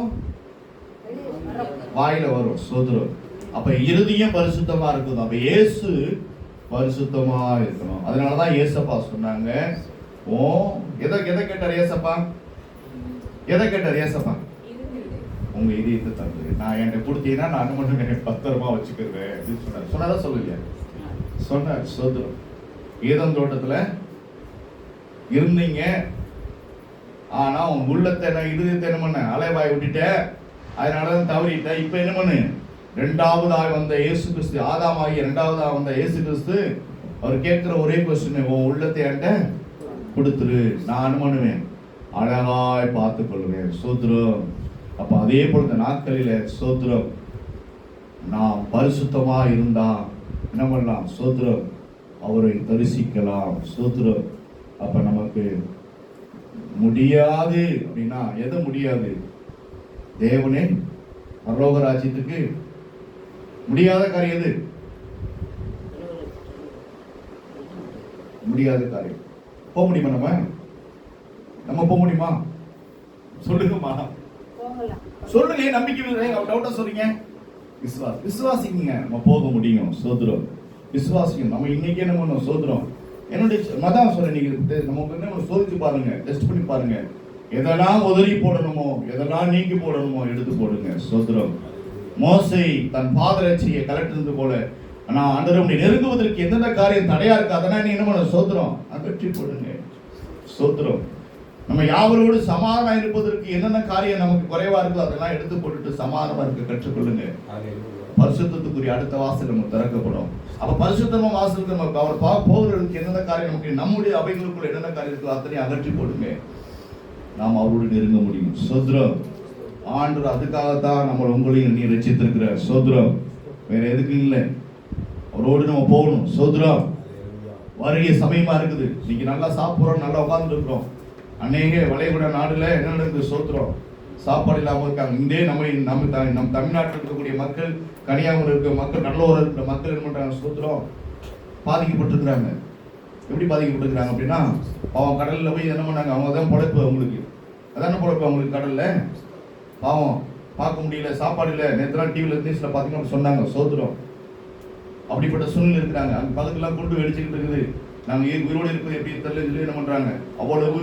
வாயில வரும். சோதரம். அப்ப இருதயம் பரிசுத்தமா இருக்கும். அப்ப இயேசு பரிசுத்தமா இருக்கணும். அதனாலதான் ஏசப்பா சொன்னாங்க, ஓ எதை கேட்டார் ஏசப்பா? எதை கேட்டார் ஏசப்பா? உங்க இதயத்தை தந்து நான் என்கிட்ட கொடுத்தீங்கன்னா நான் மட்டும் பத்திரமா வச்சுக்கிறேன் அப்படின்னு சொன்னார். சொன்னாதான் சொல்லலையா? சொன்னார். சோதரம். ஏதேன் தோட்டத்துல இருந்தீங்க, ஆனா உன் உள்ளத்தை இருதயத்தை என்ன பண்ண அலைவாய் விட்டுட்ட, அதனாலதான் தவறிட்ட. இப்ப என்ன பண்ணு? இரண்டாவதாக வந்த இயேசு கிறிஸ்து, ஆதாமாகி இரண்டாவதாக வந்த இயேசு கிறிஸ்து அவர் கேட்கிற ஒரே கொஸ்டின், உன் உள்ளத்தை என்கிட்ட கொடுத்துரு, நான் என்ன பண்ணுவேன்? அழகாய் பார்த்துக் கொள்வேன். சோதரம். அப்ப அதே போல இந்த நாட்களில சோதரம் நாம் பரிசுத்தமா இருந்தா என்ன பண்ணலாம்? சோதரம் அவரை தரிசிக்கலாம். சோதரம். அப்ப நமக்கு முடியாது அப்படின்னா எது முடியாது? தேவனே பரலோக ராஜ்யத்துக்கு முடியாத காரியம் எது? முடியாத காரியம். போக முடியுமா? நம்ம போக முடியுமா? சொல்லுங்கம்மா, சொல்லுங்க. நம்பிக்கை டவுட்டா சொல்றீங்க. விசுவாசிங்க, நம்ம போக முடியும். சோதரம். விசுவாசிக்கும். நம்ம இன்னைக்கு என்ன பண்ணோம்? சோதரம். என்னுடைய மதம் சொல்ல, நீங்க நமக்கு என்ன சோதிச்சு பாருங்க, டெஸ்ட் பண்ணி பாருங்க. எதெல்லாம் உதறி போடணுமோ, எதெல்லாம் நீக்கி போடணுமோ எடுத்து போடுங்க. சோதரம். மோசே தன் பாதரட்சியை கலட்டிருந்து போல நான் ஆண்டவரை நெருங்குவதற்கு எந்தெந்த காரியம் தடையா இருக்கு அதெல்லாம் நீ என்ன பண்ண? சோதரம் அகற்றி போடுங்க. சோதரம். நம்ம யாவரோடு சமாதானம் இருப்பதற்கு என்னென்ன காரியம் நமக்கு குறைவா இருக்கோ அதெல்லாம் எடுத்து போட்டுட்டு சமாதானமா இருக்க கற்றுக்கொள்ளுங்க. பரிசுத்தத்துக்குரிய அடுத்த வாசல் நமக்கு திறக்கப்படும். அப்ப பரிசுத்தமா வாசலுக்கு நமக்கு அவர் போகிறதுக்கு என்னென்ன காரியம் நமக்கு நம்முடைய அவைகளுக்குள்ள என்னென்ன காரியம் இருக்கோ அத்தனை அகற்றி போடுங்க. நாம் அவரோடு நெருங்க முடியும். சோதரம். ஆண்டவர் அதுக்காகத்தான் நம்ம உங்களையும் நீ ரட்சித்திருக்கிற. சோதரம். வேற எதுக்கு இல்லை, அவரோடு நம்ம போகணும். சோதரம். வருகை சமயமா இருக்குது. இன்னைக்கு நல்லா சாப்பிடுறோம், நல்லா உட்கார்ந்து இருக்கிறோம். அநேக வளைகுடா நாடுல என்ன நடக்குது? சோத்திரம். சாப்பாடு இல்லாம இருக்காங்க. இதே நம்ம தமிழ்நாட்டில் இருக்கக்கூடிய மக்கள், கன்னியாகுமரி இருக்கிற மக்கள், நல்லூர் இருக்கிற மக்கள் என்ன பண்றாங்க? சோத்திரம். பாதிக்கப்பட்டிருக்கிறாங்க. எப்படி பாதிக்கப்பட்டிருக்கிறாங்க அப்படின்னா, பாவம் கடல்ல போய் என்ன பண்ணாங்க? அவங்க தான் பொழைப்பு. அவங்களுக்கு அதான பொழைப்பு. அவங்களுக்கு கடல்ல பாவம் பார்க்க முடியல, சாப்பாடு இல்லை. நேற்றுலாம் டிவியில் நியூஸில் பார்த்தீங்கன்னா சொன்னாங்க, சோதரம். அப்படிப்பட்ட சூழ்நிலை இருக்கிறாங்க. அந்த பக்கத்துலாம் கொண்டு வெடிச்சுக்கிட்டு இருக்குது. நாங்கள் உயிரோடு இருப்பது எப்படி தெரியல சொல்லி என்ன பண்ணுறாங்க, அவ்வளவு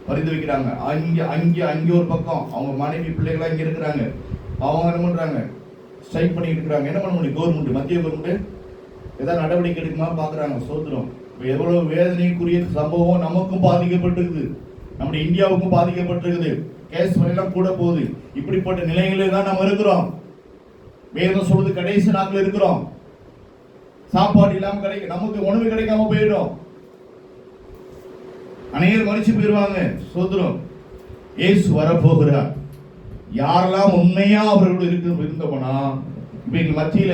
பரிந்து வைக்கிறாங்க. அங்கே ஒரு பக்கம் அவங்க மனைவி பிள்ளைகளாம் இங்கே இருக்கிறாங்க. அவங்க என்ன பண்ணுறாங்க, ஸ்ட்ரைக் பண்ணிட்டு இருக்கிறாங்க. என்ன பண்ண முடியும்? கவர்மெண்ட், மத்திய கவர்மெண்ட் ஏதாவது நடவடிக்கை எடுக்குமா பார்க்குறாங்க. சோதரம். இப்போ எவ்வளோ வேதனைக்குரிய சம்பவம் நமக்கும் பாதிக்கப்பட்டிருக்குது, நம்முடைய இந்தியாவுக்கும் பாதிக்கப்பட்டிருக்குது. கேஸ் எல்லாம் கூட போகுது. இப்படிப்பட்ட நிலைகளிலே தான் நம்ம இருக்கிறோம். வேதம் சொல்றது கடைசி நாட்கள் இருக்கிறோம். சாப்பாடு இல்லாம கிடைக்கும், நமக்கு உணவு கிடைக்காம போயிடும். அநேகர் மறிச்சு போயிடுவாங்க. சோதரம். இயேசு வரப்போகிறார். யாரெல்லாம் உண்மையா அவர்களோடு இருந்தோம்னா, இவங்க மத்தியில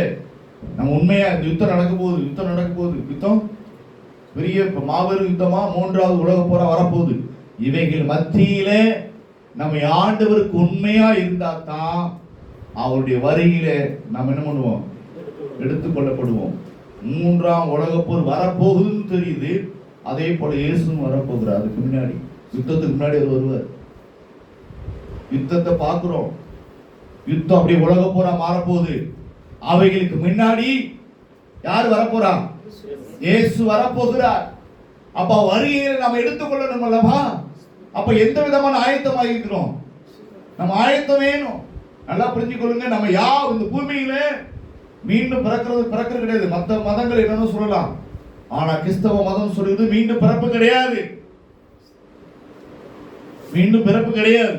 நம்ம உண்மையா யுத்தம் நடக்க போகுது. யுத்தம் பெரிய மாபெரும் யுத்தமா, 3வது உலக போரா வரப்போகுது. இவைகள் மத்தியில நம்ம ஆண்டவருக்கு உண்மையா இருந்தா தான் அவருடைய வருகையில நம்ம என்ன பண்ணுவோம், எடுத்துக்கொள்ளப்படுவோம். 3ஆம் உலகப் போர் வரப்போகுதுன்னு தெரியுது. அதே போல இயேசுவும் வரப்போகிறார். அதுக்கு முன்னாடி, யுத்தத்துக்கு முன்னாடி அவர் வருவார். யுத்தத்தை பார்க்கிறோம். யுத்தம் அப்படியே உலக போரா மாறப்போகுது. அவைகளுக்கு முன்னாடி யார் வரப்போறா? இயேசு வரப்போகிறார். அப்ப வருகையை நம்ம எடுத்துக்கொள்ளணும் அல்லவா? அப்ப எந்த விதமான ஆயத்தமாக இருக்கிறோம்? நம்ம ஆயத்தம் வேணும். நல்லா புரிஞ்சுக்கொள்ளுங்க. நம்ம இந்த பூமியில மீண்டும் பிறக்கிறது கிடையாது. மற்ற மதங்கள் என்னன்னு சொல்லலாம், ஆனா கிறிஸ்தவ மதம் சொல்லுது மீண்டும் பிறப்பு கிடையாது. மீண்டும் பிறப்பு கிடையாது.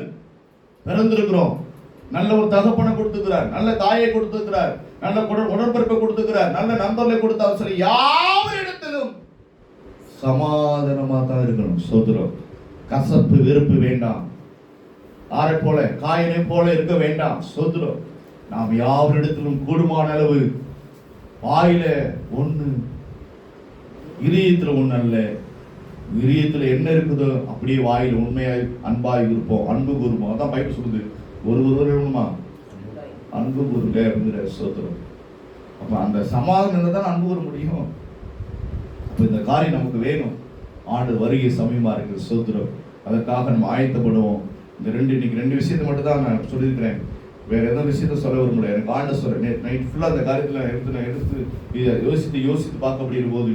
பிறந்திருக்கிறோம். நல்ல ஒரு தகப்பனை கொடுத்துக்கிறார், நல்ல தாயை கொடுத்துக்கிறார், நல்ல உடன்பிறப்பை கொடுத்துக்கிறார், நல்ல நண்பர்களை கொடுத்தாலும் சரி, யார் இடத்திலும் சமாதானமா தான் இருக்கணும். சோதரம். கசப்பு வெறுப்பு வேண்டாம். ஆரை போல காயனை போல இருக்க வேண்டாம். சோதரம். நாம் யாவரிடத்திலும் கூடுமான அளவு வாயில ஒண்ணு, இதயத்துல ஒண்ணு அல்ல. இதயத்துல என்ன இருக்குதோ அப்படியே வாயில் உண்மையாய் அன்பாய் இருப்போம், அன்பு கூறுவோம். அதான் பைபிள் சொல்லுது, ஒருவர் வேணுமா அன்பு கூறுங்க அப்படிங்கிற. சோதரம். அப்ப அந்த சமாதானம் தான் அன்பு கூற முடியும். அப்ப இந்த காரியம் நமக்கு வேணும். ஆண்டு வருகை சமயமா இருக்குது. சோதரம். அதற்காக நம்ம ஆயத்தப்படுவோம். இன்னைக்கு 2 விஷயத்தை மட்டும் தான் நான் சொல்லியிருக்கிறேன். வேற எந்த விஷயத்த சொல்ல வர முடியாது. எனக்கு ஆண்டு சொல்றேன். நைட் ஃபுல்லா அந்த காரியத்தில் எடுத்து இதை யோசித்து பார்க்க முடியும் போது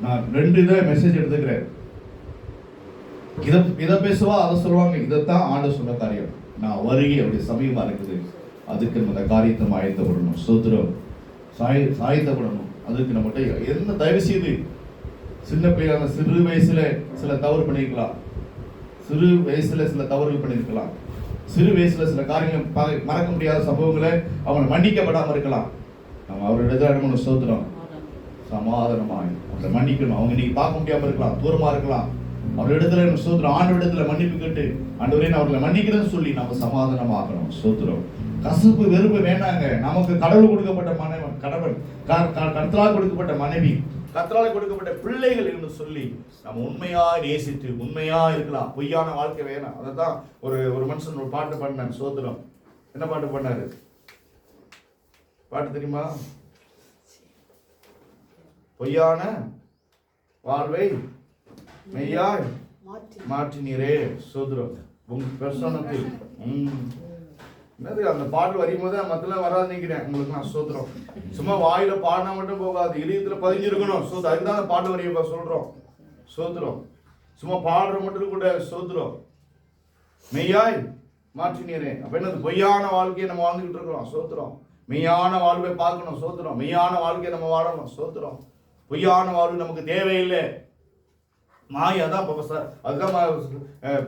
நான் 2 இதை மெசேஜ் எடுத்துக்கிறேன். இதை பேசுவா, அதை சொல்லுவாங்க. இதைத்தான் ஆண்டு சொன்ன காரியம். நான் வருகை அப்படி சமயமா இருக்குது. அதுக்கு நம்ம அந்த காரியத்தை நம்ம ஆயத்தப்படணும். சோத்திரம். சாயத்தப்படணும். அதுக்கு நம்மகிட்ட என்ன தயவு செய்து சின்ன பிள்ளைங்க சிறு வயசுல சில தவறு பண்ணிருக்கலாம், சிறு வயசுல சில தவறுகள் பண்ணிருக்கலாம், சிறு வயசுல சில காரியங்கள் மறக்க முடியாத சம்பவங்களை அவங்க மன்னிக்கப்படாம இருக்கலாம். நம்ம அவரோட சோத்திரம் சமாதானமாய் அவங்களை மன்னிக்கணும். அவங்க இன்னைக்கு பார்க்க முடியாம இருக்கலாம், தூரமா இருக்கலாம். அவரிடத்துல சோத்திரம் ஆண்டவரிடத்துல மன்னிப்பு கேட்டு ஆண்டவரே நான் அவர்களை மன்னிக்கிறேன்னு சொல்லி நம்ம சமாதானமாகணும். சோத்திரம். கசப்பு வெறுப்பு வேண்டாங்க. நமக்கு கடவுள் கொடுக்கப்பட்ட கணவன், கர்த்தரால் கொடுக்கப்பட்ட மனைவி, கர்த்தரால் கொடுக்கப்பட்ட பிள்ளைகள் என்று சொல்லி நம்ம உண்மையா நேசித்து உண்மையா இருக்கலாம். பொய்யான வாழ்க்கை வேணாம். அதைத்தான் ஒரு மனுஷன் ஒரு பாட்டு பாடினார். சோத்திரம். என்ன பாட்டு பாடினாரு? பாட்டு தெரியுமா? பொய்யான வாழ்வை மெய்யாய் மாற்றினீரே. சோத்திரம். உங்க பிரசன்னத்தில் என்னது அந்த பாட்டு வரையும் போது மத்தெல்லாம் வராது நினைக்கிறேன். உங்களுக்கு நான் சோத்திரம். சும்மா வாயில பாடினா மட்டும் போகாது, இதயத்துல பதிஞ்சிருக்கணும். அதுதான் அந்த பாட்டு வரைய சொல்றோம். சோத்திரம். சும்மா பாடுற மட்டும் கூட. சோத்திரம். மெய்யாய் மாற்றினீரே. அப்ப என்னது? பொய்யான வாழ்க்கையை நம்ம வாழ்ந்துகிட்டு இருக்கிறோம். சோத்திரம். மெய்யான வாழ்வை பார்க்கணும். சோத்திரம். மெய்யான வாழ்க்கையை நம்ம வாழணும். சோத்திரம். பொய்யான வாழ்வு நமக்கு தேவையில்லை. மாயை தான் அதுதான்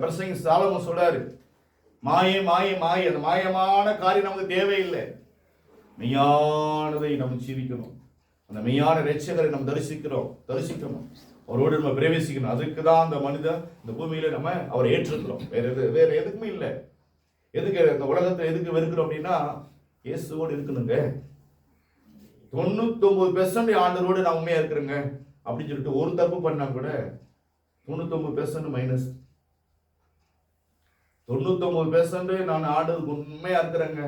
பிரசங்க சாலமோன் சொல்றாரு. மாயை மாயை மாயை. அந்த மாயமான காரியம் நமக்கு தேவையில்லை. மெய்யானதை நம்ம ஜீவிக்கணும். அந்த மெய்யான ரட்சகரை நம்ம தரிசிக்கணும். அவரோடு நம்ம பிரவேசிக்கணும். அதுக்கு தான் அந்த மனிதன் இந்த பூமியில நம்ம அவரை ஏற்றுக்கிறோம். வேற எதுக்குமே இல்லை. எதுக்கு இந்த உலகத்தை எதுக்கு வெறுக்கிறோம் அப்படின்னா இயேசுவோடு இருக்கணுங்க. 99% ஆண்டவரோடு நான் உண்மையா இருக்கிறேங்க அப்படின்னு சொல்லிட்டு ஒரு தப்பு பண்ணா கூட 99% மைனஸ். 99% நான் ஆண்டவருக்கு உண்மையா இருக்கிறேங்க.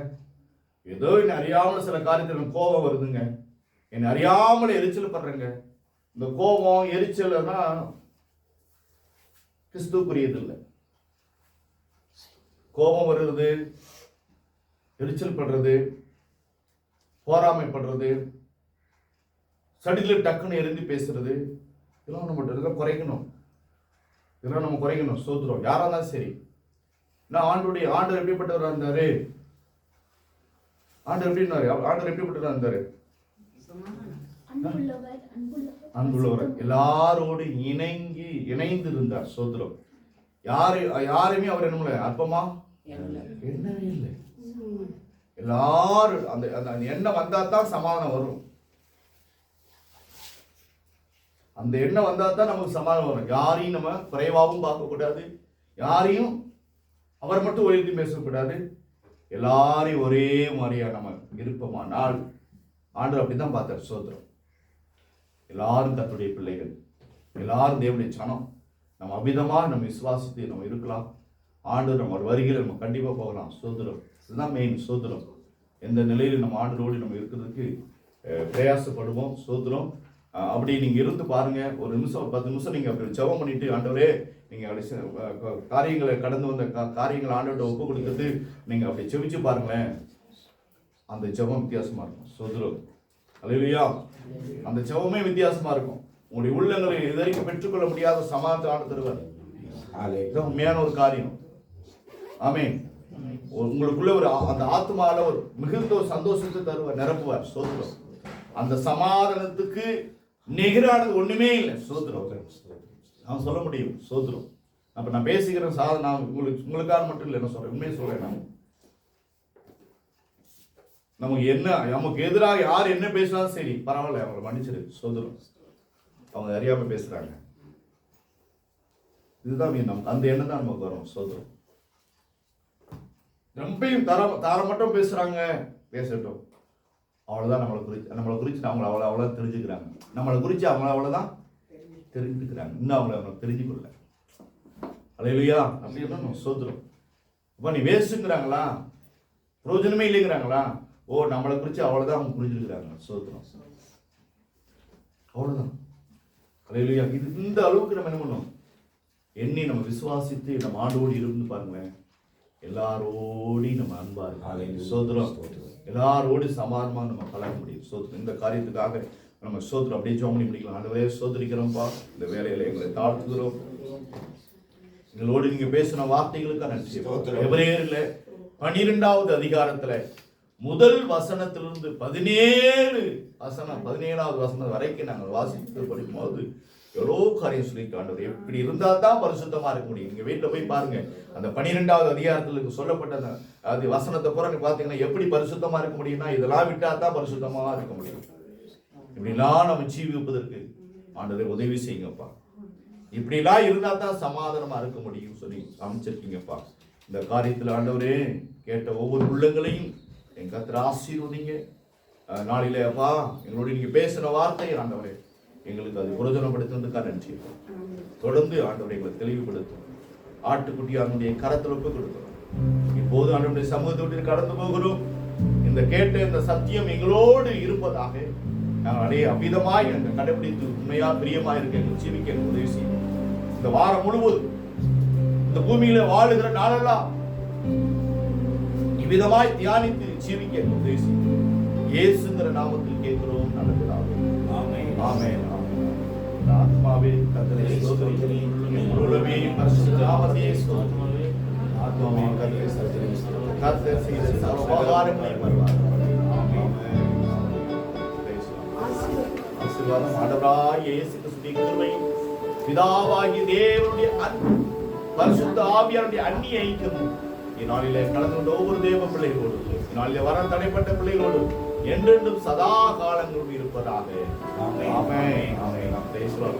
ஏதோ என்ன அறியாமல் சில காரியத்தில் கோபம் வருதுங்க, என்னை அறியாமல் எரிச்சல் பண்றேங்க. இந்த கோபம் எரிச்சல்னா கிறிஸ்துவுக்குரியது இல்லை. கோபம் வருது, எரிச்சல் படுறது, போராமைப்படுறது, சடில டக்குன்னு எரிந்து பேசுறது, இதெல்லாம் நம்ம குறைக்கணும். இதெல்லாம் நம்ம குறைக்கணும். சோத்துறோம் யாரா இருந்தாலும் சரி. நான் ஆண்டவர் எப்படிப்பட்டவராக இருந்தாரு? ஆண்டவர் எப்படிப்பட்டவராக இருந்தாரு? அன்புள்ளவர், எல்லாரோடு இணைந்து இருந்தார். சோத்திரம். யாருமே அவர் என்ன அற்பமா என்னவே இல்லை. எல்லாரும் அந்த எண்ணம் வந்தா தான் சமாதானம் வரும். அந்த எண்ணம் வந்தா தான் நமக்கு சமாதானம் வரும். யாரையும் நம்ம குறைவாகவும் பார்க்க கூடாது, யாரையும் அவர் மட்டும் உயர்த்தி பேசக்கூடாது. எல்லாரையும் ஒரே மாதிரியா நம்ம இருப்போமானால் ஆண்டவர் அப்படிதான் பார்த்தார். சோத்திரம். எல்லாரும் தன்னுடைய பிள்ளைகள், எல்லாரும் தேவனுடைய சனம். நம்ம அமிதமாக நம்ம விசுவாசித்து நம்ம இருக்கலாம். ஆண்டவர் நம்ம வருகையில் நம்ம கண்டிப்பா போகலாம். சோத்திரம். இதுதான் மெயின். சோத்திரம். எந்த நிலையில் நம்ம ஆண்டவரோடு நம்ம இருக்கிறதுக்கு பிரயாசப்படுவோம். சோத்திரம். அப்படி நீங்க இருந்து பாருங்க. ஒரு நிமிஷம் 10 நிமிஷம் நீங்க அப்படி ஜெபம் பண்ணிட்டு, ஆண்டவரே நீங்க காரியங்களை கடந்து வந்த காரியங்களை ஆண்டவர்கிட்ட ஒப்பு கொடுத்துட்டு நீங்க அப்படி செவிச்சு பாருங்களேன். அந்த ஜெபம் வித்தியாசமா இருக்கும். சோத்திரம். அல்லேலூயா. அந்த ஜெபமே வித்தியாசமா இருக்கும். உங்களுடைய உள்ளங்களை இதுவரைக்கும் பெற்றுக்கொள்ள முடியாத சமாதானத்தை ஆண்டு தருவார். இதுதான் உண்மையான ஒரு காரியம். ஆமென். உங்களுக்குள்ள ஒரு அந்த ஆத்மால ஒரு மிகுந்த ஒரு சந்தோஷத்தை தருவார், நிரப்புவார். சோத்திரம். அந்த சமாதானத்துக்கு நிகரானது ஒண்ணுமே இல்லை. சோத்திரம். நான் சொல்ல முடியும். சோத்திரம். அப்ப நான் பேசுகிற சாதனம் உங்களுக்காக மட்டும் இல்லை, என்ன சொல்றேன், உண்மையை சொல்றேன். நமக்கு எதிராக யார் என்ன பேசினாலும் சரி பரவாயில்ல, அவங்களை மன்னிச்சிரு. சோதரம். அவங்க அறியாம பேசுறாங்க. இதுதான் அந்த எண்ணம் தான் நமக்கு வரும். சோதரம். ரொம்பையும் தார மட்டும் பேசுறாங்க, பேசட்டும். அவ்வளவுதான். நம்மளை குறிச்சு அவங்கள அவ்வளவு தெரிஞ்சுக்கிறாங்க. நம்மளை குறிச்சு அவங்கள அவ்வளவுதான் தெரிஞ்சுக்கிறாங்க. இன்னும் அவங்கள தெரிஞ்சுக்கொள்ள. அல்லேலூயா. அப்படி சோதரம். அப்ப நீ வேஸ்ட்ங்கிறாங்களா, பிரயோஜனமே இல்லைங்கிறாங்களா? ஓ, நம்மளை குறிச்சு அவ்வளவுதான் அவங்க புரிஞ்சிருக்கிறாங்க. சோத்திரம். அவ்வளவுதான். அல்லேலூயா. இது இந்த அளவுக்கு நம்ம என்ன பண்ணணும், எண்ணி நம்ம விசுவாசித்து நம்ம ஆண்டோடு இருந்து பாருங்களேன். எல்லாரோடையும் நம்ம அன்பா இருக்கு. சோத்திரம். எல்லாரோடு சமாதானமா நம்ம பழக முடியும். சோத்திரம். இந்த காரியத்துக்காக நம்ம சோத்திரம் அப்படியே ஜெபம் பண்ணி முடிக்கலாம். ஆண்டவரே சோத்திரிக்கிறோம்ப்பா. இந்த வேலையில எங்களை தாழ்த்துகிறோம். எங்களோடு நீங்க பேசின வார்த்தைகளுக்காக நன்றி. எபிரேயர்ல 12வது அதிகாரத்துல முதல் வசனத்திலிருந்து 17வது வசனம் வரைக்கும் நாங்கள் வாசித்து படிக்கும் போது எவ்வளோ காரியம் சொல்லியிருக்காண்டவர். எப்படி இருந்தா தான் பரிசுத்தமா இருக்க முடியும். நீங்க வீட்டுல போய் பாருங்க. அந்த 12வது அதிகாரத்துல சொல்லப்பட்ட அது வசனத்தை பூரா பாத்தீங்கன்னா எப்படி பரிசுத்தமா இருக்க முடியும்னா, இதெல்லாம் விட்டா தான் பரிசுத்தமா இருக்க முடியும். இப்படிலாம் நம்ம ஜீவிப்பதற்கு ஆண்டவரே உதவி செய்யுங்கப்பா. இப்படிலாம் இருந்தா தான் சமாதானமா இருக்க முடியும் சொல்லி அமைச்சிருக்கீங்கப்பா. இந்த காரியத்துல ஆண்டவரே கேட்ட ஒவ்வொரு உள்ளங்களையும் என் கர்த்தர் ஆசீர்வதிங்க. நாளிலே அப்பா எங்களோட நீங்க பேசின வார்த்தை ஆண்டவரே எங்களுக்கு அது பிரயோஜனப்படுத்துறதுக்காக நன்றி. தொடர்ந்து ஆண்டவரை எங்களை தெளிவுபடுத்தும். ஆட்டுக்குட்டியானுடைய கரத்தில் ஒப்பு கொடுக்கிறோம். இப்போது ஆண்டவருடைய சமூகத்தை விட்டு கடந்து போகிறோம். இந்த கேட்ட இந்த சத்தியம் எங்களோடு இருப்பதாக நாங்கள் அடைய அவ்விதமாய் எங்கள் கடைபிடித்து உண்மையா பிரியமா இருக்க எங்கள் ஜீவிக்க உதவி செய்யும். இந்த வாரம் முழுவதும் இந்த பூமியில வாழுகிற நாளெல்லாம் இவ்விதமாய் தியானித்து ஜீவிக்க உதவி செய்யும். இயேசுங்கிற நாமத்தில் கேட்கிறோம் நல்ல பிதாவே. ஆமென். ஆமென். ஆத்மாவே கர்த்தரை ஸ்தோத்திரி. முழுவே பரிசுத்த நாமத்தை ஸ்தோத்திரி. ஆத்மாவே கர்த்தரை ஸ்தோத்திரி. கர்த்தர் செய்த சர்வ உபகாரங்களை மறவாதே. ஆமென். ஆசீர்வாதம் ஆண்டவராகிய இயேசு கிறிஸ்துவின் கிருபை, பிதாவாகிய தேவனுடைய அன்பு, பரிசுத்த ஆவியானுடைய அந்நிய ஐக்கியம் இந்நாளிலே கலந்து கொண்ட ஒவ்வொரு தேவ பிள்ளைகளோடு, இந்நாளிலே வர தடைப்பட்ட பிள்ளைகளோடு என்றென்றும் சதா காலங்களும் இருப்பதாக. ஆமென். ஆமென். நாம் பேசுவோம்.